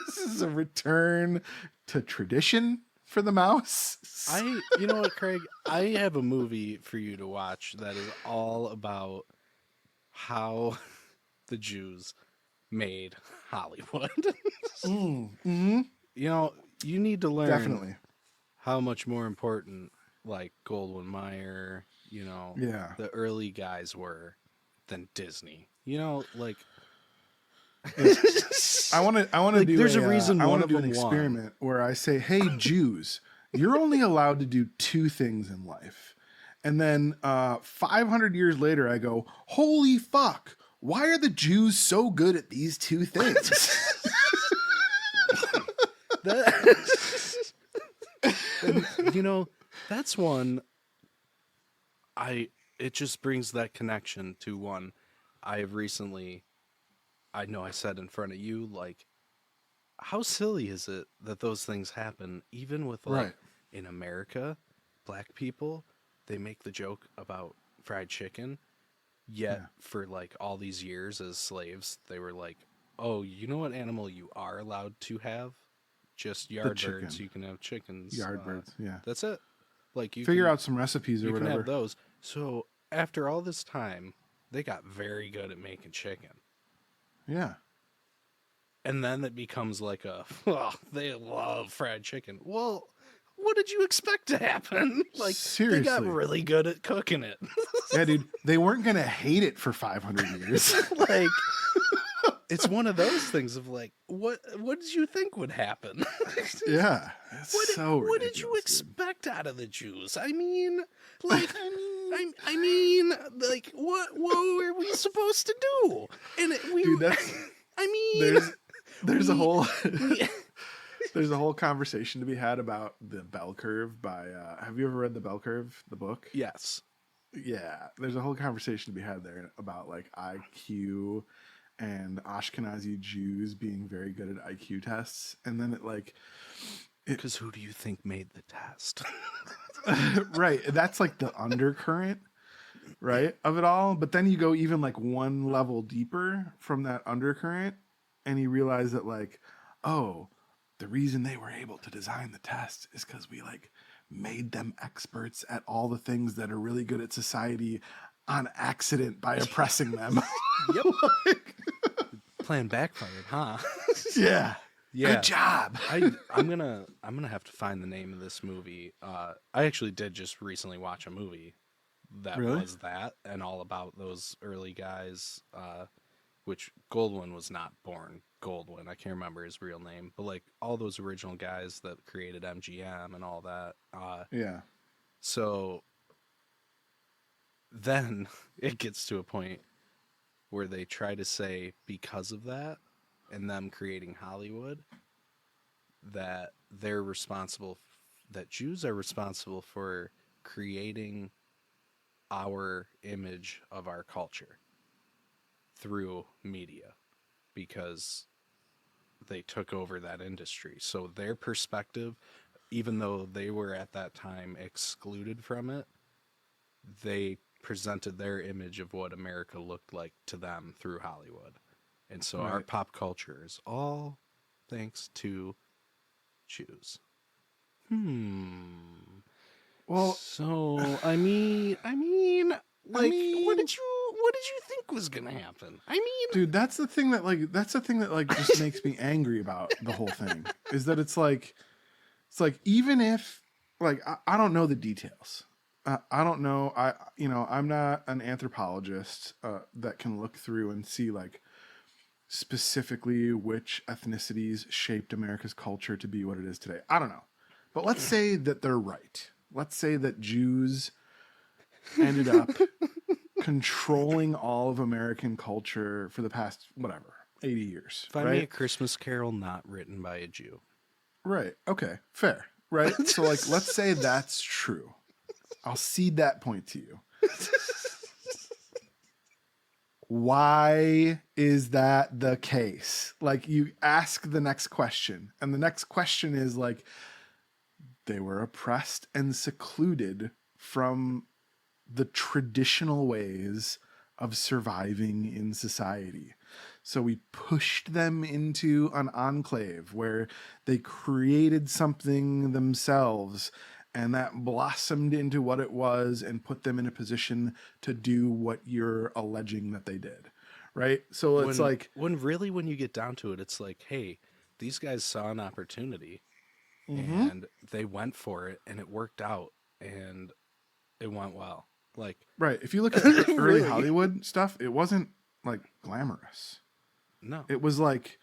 this is a return to tradition for the mouse. you know what, Craig? I have a movie for you to watch that is all about how the Jews made Hollywood. Mm-hmm. You know, you need to learn Definitely. how much more important like Goldwyn Mayer, you know, Yeah. the early guys were than Disney. You know, like I want to like, do there's a reason I one want of to do an them won. experiment where I say, "Hey Jews, you're only allowed to do two things in life." And then 500 years later I go, "Holy fuck. Why are the Jews so good at these two things?" And, you know, that's one it just brings that connection to one I have recently, I know I said in front of you, like, how silly is it that those things happen even with like Right. in America, black people, they make the joke about fried chicken, yet Yeah. for like all these years as slaves, they were like, "Oh, you know what animal you are allowed to have? Just yard chicken. birds. You can have chickens. Yardbirds, yeah. That's it. Like you Figure can, out some recipes or you can whatever. have those." So after all this time, they got very good at making chicken. Yeah. And then it becomes like oh, they love fried chicken. Well, what did you expect to happen? Like, Seriously. they got really good at cooking it. Yeah, dude. They weren't going to hate it for 500 years. Like, it's one of those things of like, what did you think would happen? Yeah. It's What did you expect out of the Jews? I mean, like, I mean, like, what were we supposed to do? And Dude, that's I mean, there's a whole there's a whole conversation to be had about the bell curve by have you ever read the bell curve, the book? yes. Yeah, there's a whole conversation to be had there about like IQ and Ashkenazi Jews being very good at IQ tests, and then it like Because who do you think made the test? right, that's like the undercurrent, right, of it all. But then you go even like one level deeper from that undercurrent, and you realize that like, oh, the reason they were able to design the test is because we like made them experts at all the things that are really good at society on accident by oppressing them. Yep. Plan backfired, huh? Yeah. Yeah. Good job. I'm gonna have to find the name of this movie. I actually did just recently watch a movie that Really? was that and all about those early guys. Which Goldwyn was not born Goldwyn. I can't remember his real name, but like all those original guys that created MGM and all that. Yeah. So then it gets to a point where they try to say because of that and them creating Hollywood that they're responsible, that Jews are responsible for creating our image of our culture through media because they took over that industry. So their perspective, even though they were at that time excluded from it, they presented their image of what America looked like to them through Hollywood. And so our Right. pop culture is all thanks to Jews. Well, so I mean, like, what did what did you think was gonna happen? I mean, dude, that's the thing that just makes me angry about the whole thing is that it's like even if like I don't know the details. I don't know. I'm not an anthropologist that can look through and see like specifically which ethnicities shaped America's culture to be what it is today. I don't know. But let's say that they're right. Let's say that Jews ended up controlling all of American culture for the past, 80 years. find right? me a Christmas Carol not written by a Jew. Right. Okay. Fair. Right. So like, let's say that's true. I'll cede that point to you. Why is that the case? Like, you ask the next question, and the next question is like, they were oppressed and secluded from the traditional ways of surviving in society. So we pushed them into an enclave where they created something themselves, and that blossomed into what it was and put them in a position to do what you're alleging that they did. Right? So it's when you get down to it, it's like, hey, these guys saw an opportunity and they went for it, and it worked out, and it went well. Like, right. If you look at the early Hollywood stuff, it wasn't like glamorous. No. It was like,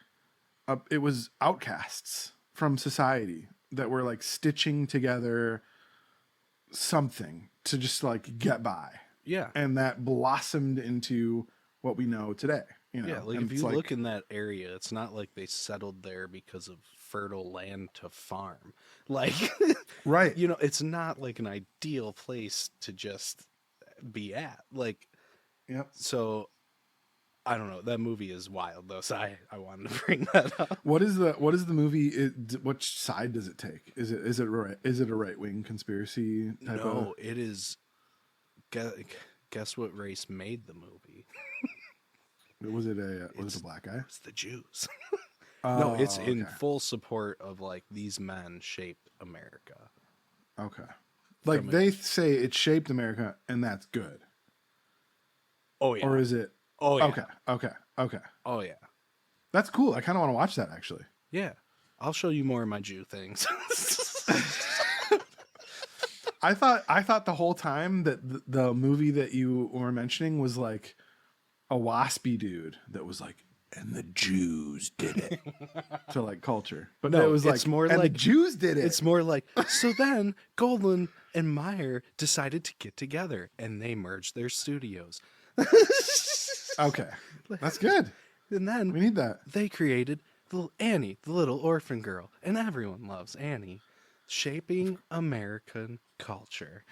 it was outcasts from society that were like stitching together something to just like get by. Yeah. And that blossomed into what we know today. Yeah, like and if you look in that area, it's not like they settled there because of fertile land to farm. Like, right. It's not like an ideal place to just be at. Like, yep. So I don't know. That movie is wild though, so I wanted to bring that up. What is the movie? Which side does it take? Is it a right wing conspiracy type? No, it is. Guess what race made the movie? Was it a black guy? It's the Jews. No, it's in okay. full support of like these men shaped America. Okay. Like they say it shaped America, and that's good. Oh yeah. Or is it? Oh yeah. Okay. Oh yeah. That's cool. I kind of want to watch that actually. Yeah. I'll show you more of my Jew things. I thought the whole time that the movie that you were mentioning was like a waspy dude that was like, and the Jews did it to like culture. But no, it was like, more and like the Jews did it. It's more like, so then Goldwyn and Meyer decided to get together and they merged their studios. Okay. That's good. And then we need that. They created Annie, the little orphan girl, and everyone loves Annie, shaping American culture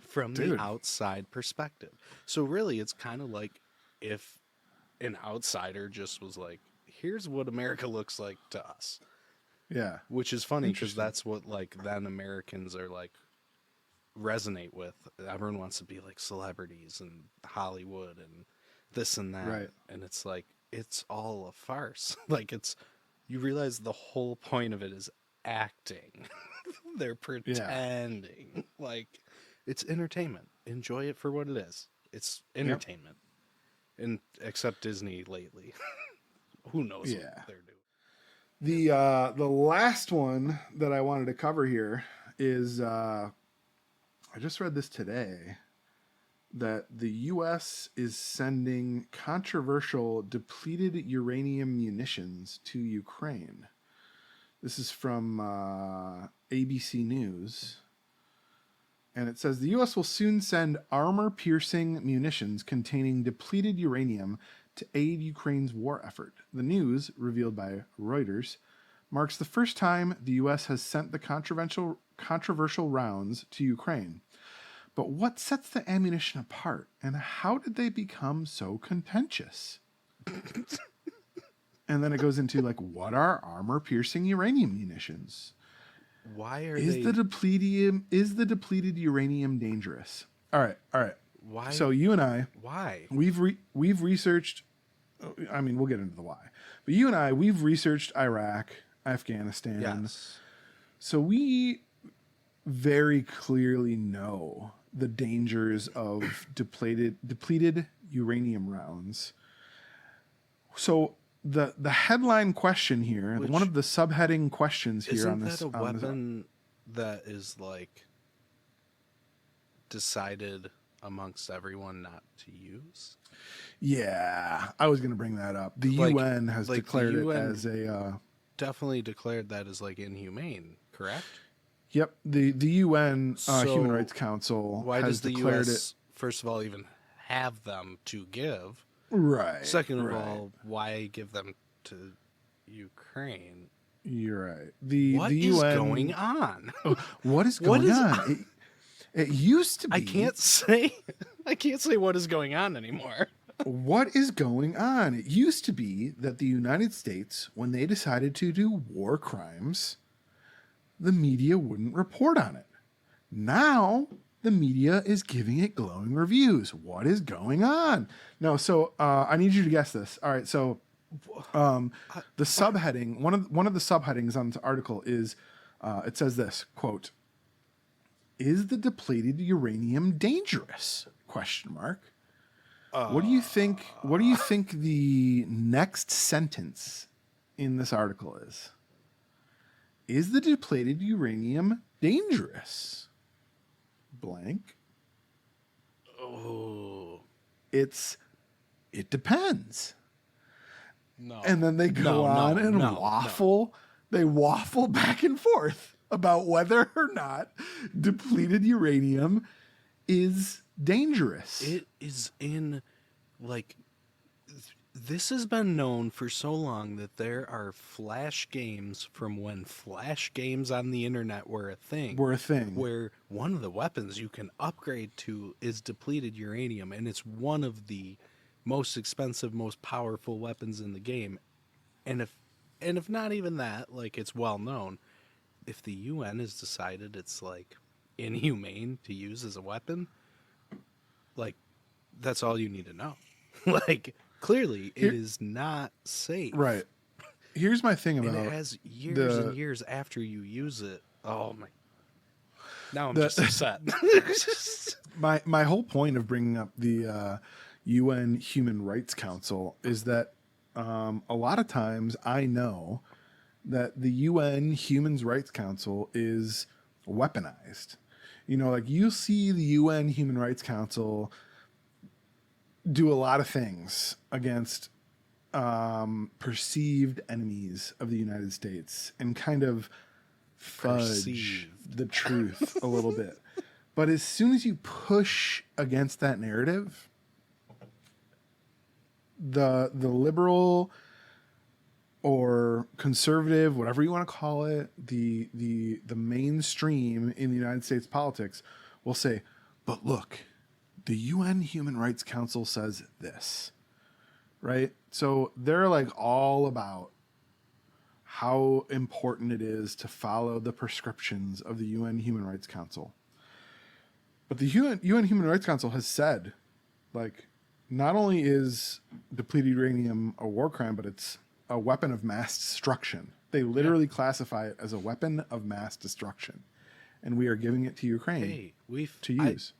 from the outside perspective. So really, it's kind of like if an outsider just was like, here's what America looks like to us. Yeah. Which is funny because that's what like then Americans are like resonate with. Everyone wants to be like celebrities and Hollywood and this and that. Right. And it's like, it's all a farce. Like you realize the whole point of it is acting. They're pretending. Yeah. Like, it's entertainment. Enjoy it for what it is. It's entertainment. Yep. And except Disney lately. Who knows what they're doing. The last one that I wanted to cover here is I just read this today that the U.S. is sending controversial depleted uranium munitions to Ukraine. This is from ABC News. And it says the U.S. will soon send armor-piercing munitions containing depleted uranium to aid Ukraine's war effort. The news, revealed by Reuters, marks the first time the U.S. has sent the controversial rounds to Ukraine. But what sets the ammunition apart, and how did they become so contentious? And then it goes into like, what are armor-piercing uranium munitions? Why are is the depleted uranium dangerous? All right. Why? So you and I, why we've researched. I mean, we'll get into the why, but you and I, we've researched Iraq, Afghanistan. Yes. So we very clearly know the dangers of depleted uranium rounds. So the headline question here, one of the subheading questions here on this, isn't that a weapon that is like decided amongst everyone not to use? Yeah, I was going to bring that up. The Like- UN has like the declared it UN as a. Definitely declared that as like inhumane, correct? Yep, the UN So Human Rights Council Why has does the declared US, first of all, even have them to give? it right. Second of right. all, why give them to Ukraine? You're right. What the is UN, going on? What is What going is- on? It used to be. I can't say what is going on anymore. What is going on? It used to be that the United States, when they decided to do war crimes, the media wouldn't report on it. Now the media is giving it glowing reviews. What is going on? No, so I need you to guess this. All right, so the subheading, one of the subheadings on this article is, it says this quote: "Is the depleted uranium dangerous?" Question mark. What do you think? What do you think the next sentence in this article is? Is the depleted uranium dangerous? Blank. Oh It depends. no! And then they go on and waffle. They waffle back and forth about whether or not depleted uranium is dangerous. It is in, like, this has been known for so long that there are flash games from when flash games on the internet were a thing. Where one of the weapons you can upgrade to is depleted uranium, and it's one of the most expensive, most powerful weapons in the game. And if not even that, like, it's well known, if the UN has decided it's like inhumane to use as a weapon, like, that's all you need to know. Like, clearly it is not safe. Right. Here's my thing about And it has years and years after you use it. Oh my! Now I'm just upset. my whole point of bringing up the UN Human Rights Council is that a lot of times I know that the UN Human Rights Council is weaponized. You know, like you see the UN Human Rights Council do a lot of things against perceived enemies of the United States and kind of fudge the truth a little bit. But as soon as you push against that narrative, the liberal or conservative, whatever you want to call it, the mainstream in the United States politics will say, but look, the UN Human Rights Council says this, right? So they're like all about how important it is to follow the prescriptions of the UN Human Rights Council. But the UN Human Rights Council has said, like, not only is depleted uranium a war crime, but it's a weapon of mass destruction. They literally classify it as a weapon of mass destruction. And we are giving it to Ukraine to use.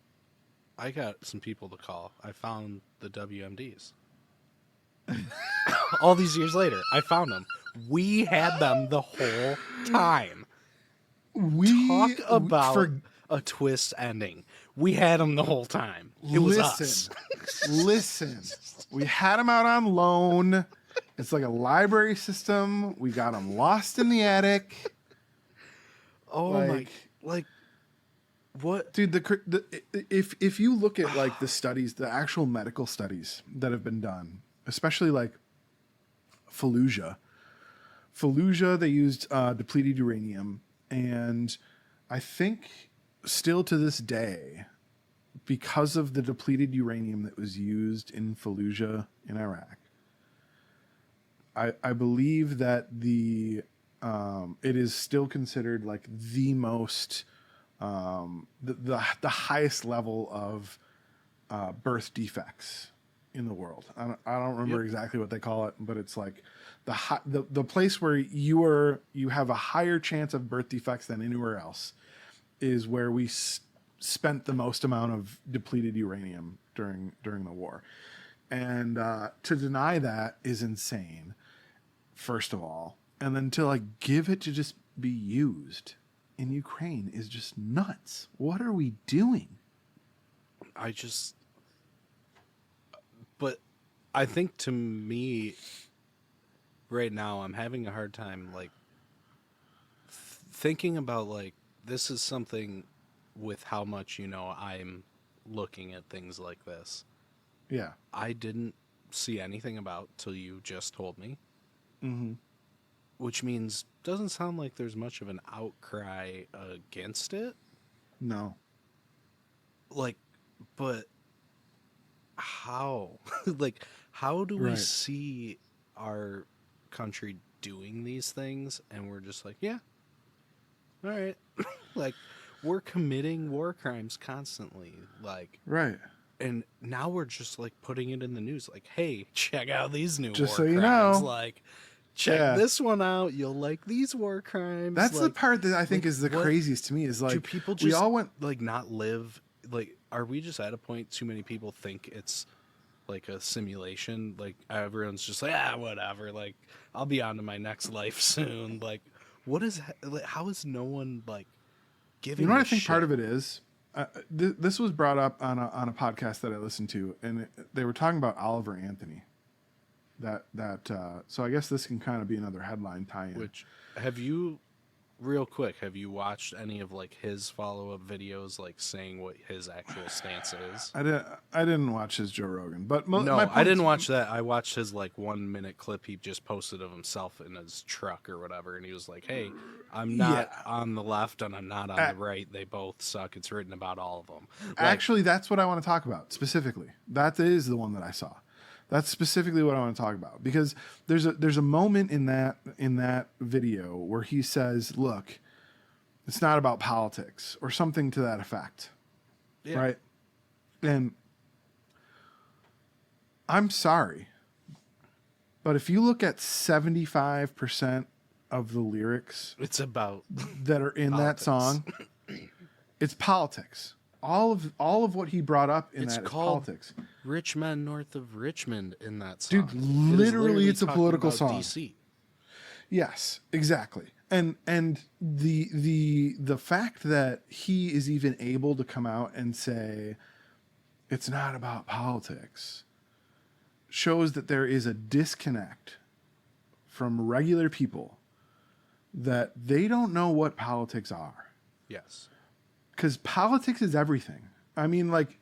I got some people to call. I found the WMDs. All these years later, I found them. We had them the whole time. Talk about a twist ending. We had them the whole time. It was us. Listen. We had them out on loan. It's like a library system. We got them lost in the attic. Oh my! Like, what, dude? If you look at like the studies, the actual medical studies that have been done, especially like Fallujah, they used depleted uranium, and I think still to this day, because of the depleted uranium that was used in Fallujah in Iraq, I believe that it is still considered like the most the highest level of birth defects in the world. I don't remember exactly what they call it, but it's like the place where you have a higher chance of birth defects than anywhere else is where we spent the most amount of depleted uranium during the war. And to deny that is insane, first of all. And then to like give it to just be used in Ukraine is just nuts. What are we doing? But I think to me right now, I'm having a hard time like thinking about like this is something with how much, I'm looking at things like this. Yeah. I didn't see anything about till you just told me. Mm-hmm. Which means doesn't sound like there's much of an outcry against it. No. Like, but how? Like, how do we Right. see our country doing these things and we're just like, yeah, all right. Like, we're committing war crimes constantly. Like, Right. and now we're just like putting it in the news. Like, hey, check out these new Just war so you crimes. know. Like, check this one out. You'll like these war crimes. That's like, the part that I think like, is the craziest to me is like, do people just we all went, like not live? Like, are we just at a point too many people think it's like a simulation? Like, everyone's just like, whatever. Like, I'll be on to my next life soon. Like, what is, like, how is no one like giving you know what a I think shit? part of it is? This was brought up on a podcast that I listened to, and they were talking about Oliver Anthony. So I guess this can kind of be another headline tie-in. Which, have you, real quick, have you watched any of like his follow-up videos, like saying what his actual stance is? I didn't watch his Joe Rogan, but No, my I didn't point's- watch that. I watched his like 1 minute clip he just posted of himself in his truck or whatever, and he was like, "Hey, I'm not on the left and I'm not on the right. They both suck. It's written about all of them." Like, Actually, that's what I want to talk about specifically. That is the one that I saw. That's specifically what I want to talk about, because there's a moment in that video where he says, "Look, it's not about politics," or something to that effect. yeah. Right? And I'm sorry, but if you look at 75% of the lyrics It's about that are in that politics. song, it's politics. All of what he brought up in It's that is called politics. Rich Men North of Richmond in that song. Dude, It is literally it's a talking political about song. DC. Yes, exactly. And the fact that he is even able to come out and say it's not about politics shows that there is a disconnect from regular people, that they don't know what politics are. Yes. Because politics is everything. I mean, like,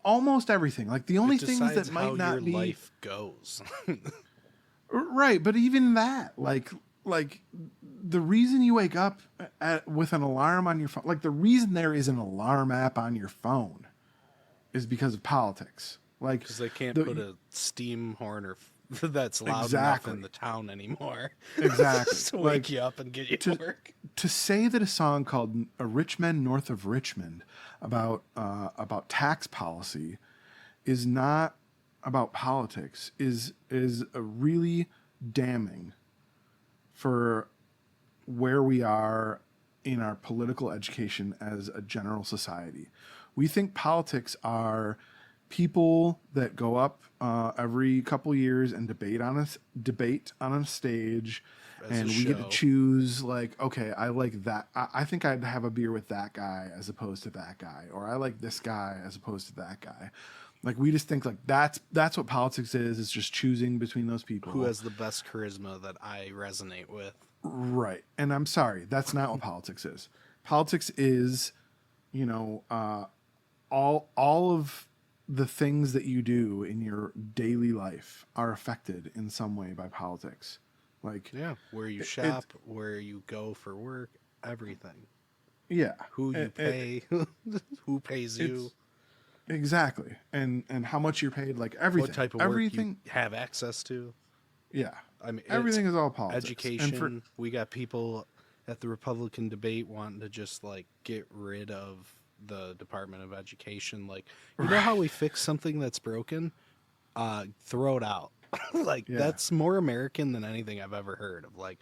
almost everything. Like, the only It things decides that how might not your be life goes. right, but even that, like the reason you wake up with an alarm on your phone, like the reason there is an alarm app on your phone, is because of politics. Like, Because they can't the- put a steam horn or that's loud Exactly. enough in the town anymore. Exactly. to wake Like, you up and get you to- to work. to say that a song called "A Rich Men North of Richmond" about tax policy is not about politics is a really damning for where we are in our political education as a general society. We think politics are people that go up every couple years and debate on a stage, As and a we get to show. choose, like, okay, I like that. I think I'd have a beer with that guy as opposed to that guy, or I like this guy as opposed to that guy. Like, we just think like that's what politics is. It's just choosing between those people. Who has the best charisma that I resonate with? Right. And I'm sorry, that's not what politics is. Politics is, all of the things that you do in your daily life are affected in some way by politics. Like, Yeah, where you It- shop, where you go for work, everything. yeah, Who you pay, who pays you, it's- exactly. And how much you're paid, like everything. what type of everything. work you have access to. Yeah. I mean, Everything it's is all politics. education. And We got people at the Republican debate wanting to just like get rid of the Department of Education. Like, you know how we fix something that's broken? Throw it out. Like, Yeah. that's more American than anything I've ever heard of. Like,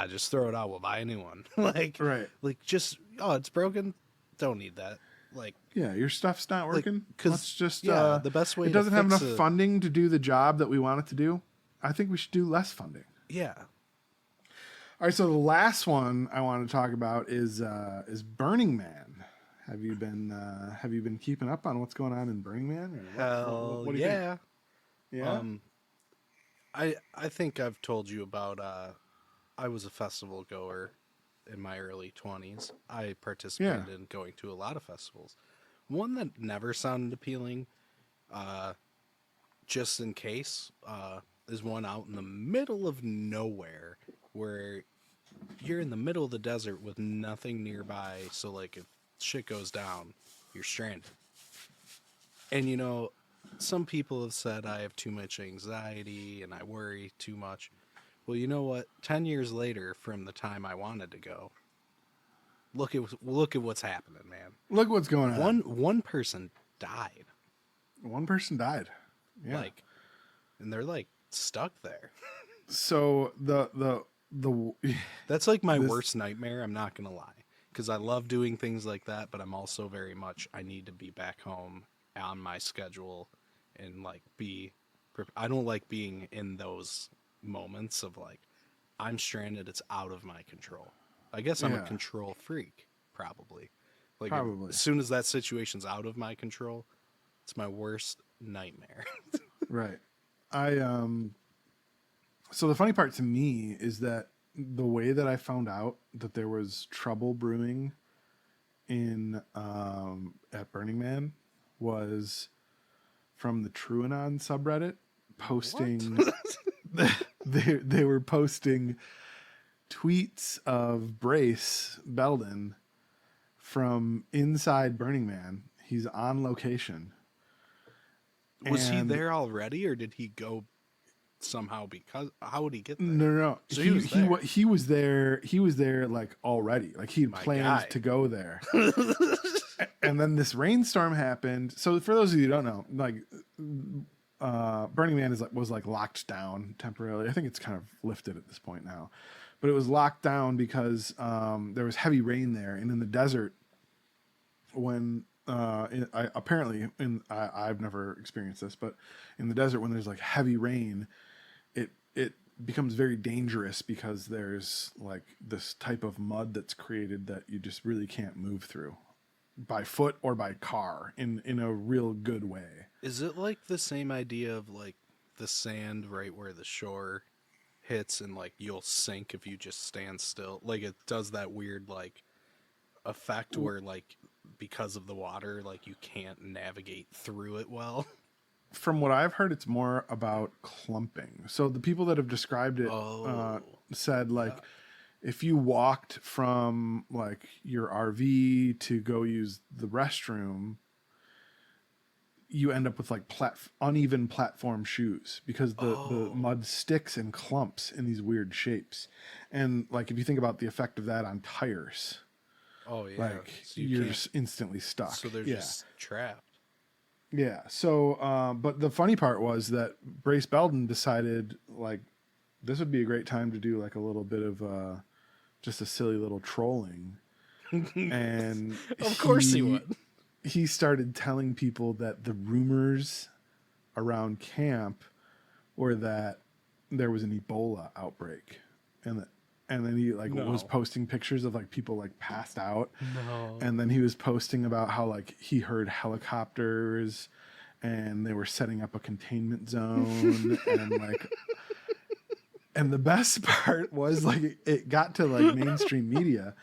just throw it out. We'll buy a new one. Like, Right. like just, oh, it's broken. Don't need that. Like, Yeah, your stuff's not working. 'cause, Let's just the best way it to doesn't have fix enough it- funding to do the job that we want it to do. I think we should do less funding. yeah. All right, so the last one I want to talk about is Burning Man. Have you been keeping up on what's going on in Burning Man? Or Hell what do you yeah. think? Yeah. I think I've told you about I was a festival goer in my early 20s. I participated in going to a lot of festivals. One that never sounded appealing, just in case, is one out in the middle of nowhere where you're in the middle of the desert with nothing nearby, so like if shit goes down, you're stranded. And you know, some people have said I have too much anxiety and I worry too much. Well, you know what? 10 years later from the time I wanted to go, look at what's happening, man. Look what's going on. One person died. One person died. Yeah. Like, and they're like stuck there. So the That's like my worst nightmare, I'm not gonna lie. Because I love doing things like that, but I'm also very much, I need to be back home on my schedule and like I don't like being in those moments of like, I'm stranded, it's out of my control. I guess I'm a control freak, probably. Like, Probably. as soon as that situation's out of my control, it's my worst nightmare. Right. So the funny part to me is that the way that I found out that there was trouble brewing in at Burning Man was from the TrueAnon subreddit posting they were posting tweets of Brace Belden from inside Burning Man. He's on location. Was he there already, or did he go somehow? Because how would he get there? No. So he was there. He was there. He was there like already. Like he had planned guy. to go there. And then this rainstorm happened. So for those of you who don't know, like Burning Man was locked down temporarily. I think it's kind of lifted at this point now, but it was locked down because there was heavy rain there, and in the desert when. I've never experienced this, but in the desert when there's like heavy rain, it becomes very dangerous because there's like this type of mud that's created that you just really can't move through by foot or by car in a real good way. Is it like the same idea of like the sand right where the shore hits and like you'll sink if you just stand still? Like it does that weird like effect where like because of the water like you can't navigate through it well. From what I've heard, it's more about clumping. So the people that have described it said like if you walked from like your RV to go use the restroom, you end up with like uneven platform shoes because the mud sticks and clumps in these weird shapes. And like if you think about the effect of that on tires, like so you're just instantly stuck. So they're just trapped. Yeah. So, but the funny part was that Brace Belden decided like this would be a great time to do like a little bit of just a silly little trolling. And of course he would. He started telling people that the rumors around camp were that there was an Ebola outbreak, and then he like was posting pictures of like people like passed out. And then he was posting about how like he heard helicopters and they were setting up a containment zone and like and the best part was like it got to like mainstream media.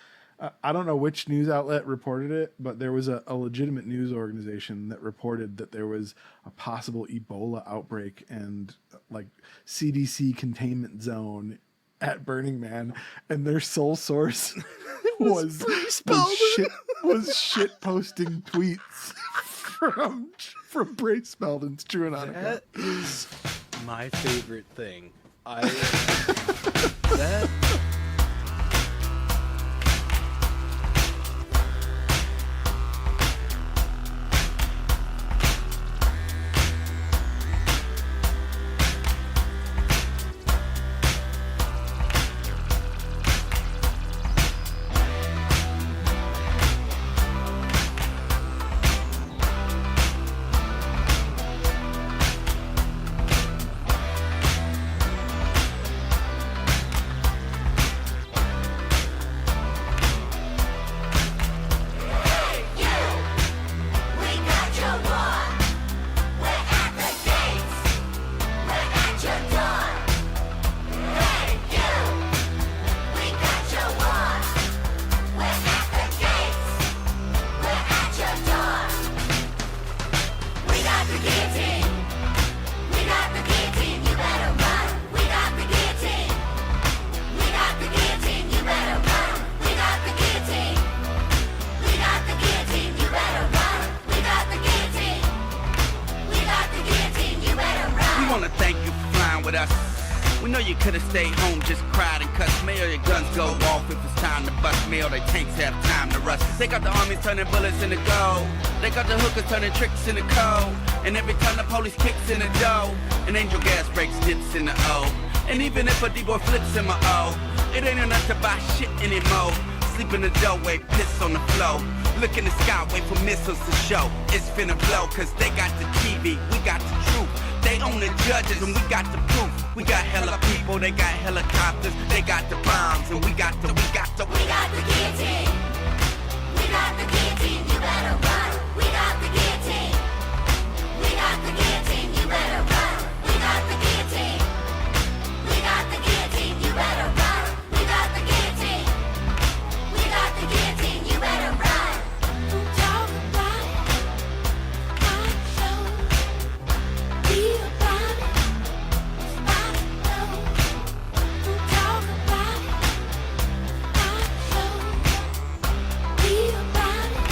I don't know which news outlet reported it, but there was a legitimate news organization that reported that there was a possible Ebola outbreak and like CDC containment zone at Burning Man, and their sole source was shit posting tweets from Brace Belden's TrueAnon. That is my favorite thing. with us. We know you could've stayed home, just cried and cussed. May or your guns go off if it's time to bust. May or they tanks have time to rust. They got the armies turning bullets into gold. They got the hookers turning tricks into cold. And every time the police kicks in the dough, an angel gas breaks dips in the O. And even if a D-boy flips in my O, it ain't enough to buy shit anymore. Sleep in the doorway, piss on the floor. Look in the sky, wait for missiles to show. It's finna blow, cause they got the TV, we got the truth. They own the judges and we got the proof. We got hella people, they got helicopters. They got the bombs and we got the guillotine. We got the guillotine, you better run. We got the guillotine. We got the guillotine, you better run. We got the guillotine. We got the guillotine, you better run. We got the guillotine. We got the guillotine, you better run. Talk about it, I show. Be about it, I know. Talk about it, I show. Be about it,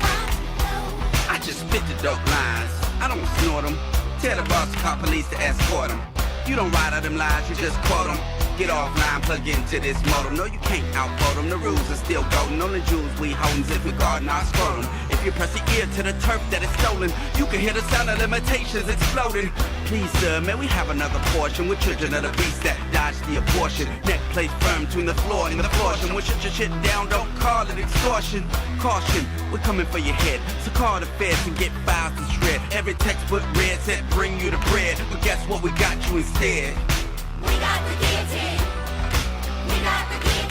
I know. I just spit the dope lines, I don't snort them. Tell the boss to call police to escort them. You don't write out them lies, you just quote them. Get offline, plug into this modem. No, you can't outvote them, the rules are still golden. Only jewels we holdin' if we guardin' our scrotum. If you press the ear to the turf that is stolen, you can hear the sound of limitations exploding. Please, sir, may we have another portion? We're children of the beast that dodge the abortion. Neck plate firm between the floor and the portion. When shut your shit down, don't call it extortion. Caution, we're coming for your head. So call the feds and get files to shred. Every textbook read said bring you the bread. But guess what, we got you instead. We got the guillotine. We got the guillotine.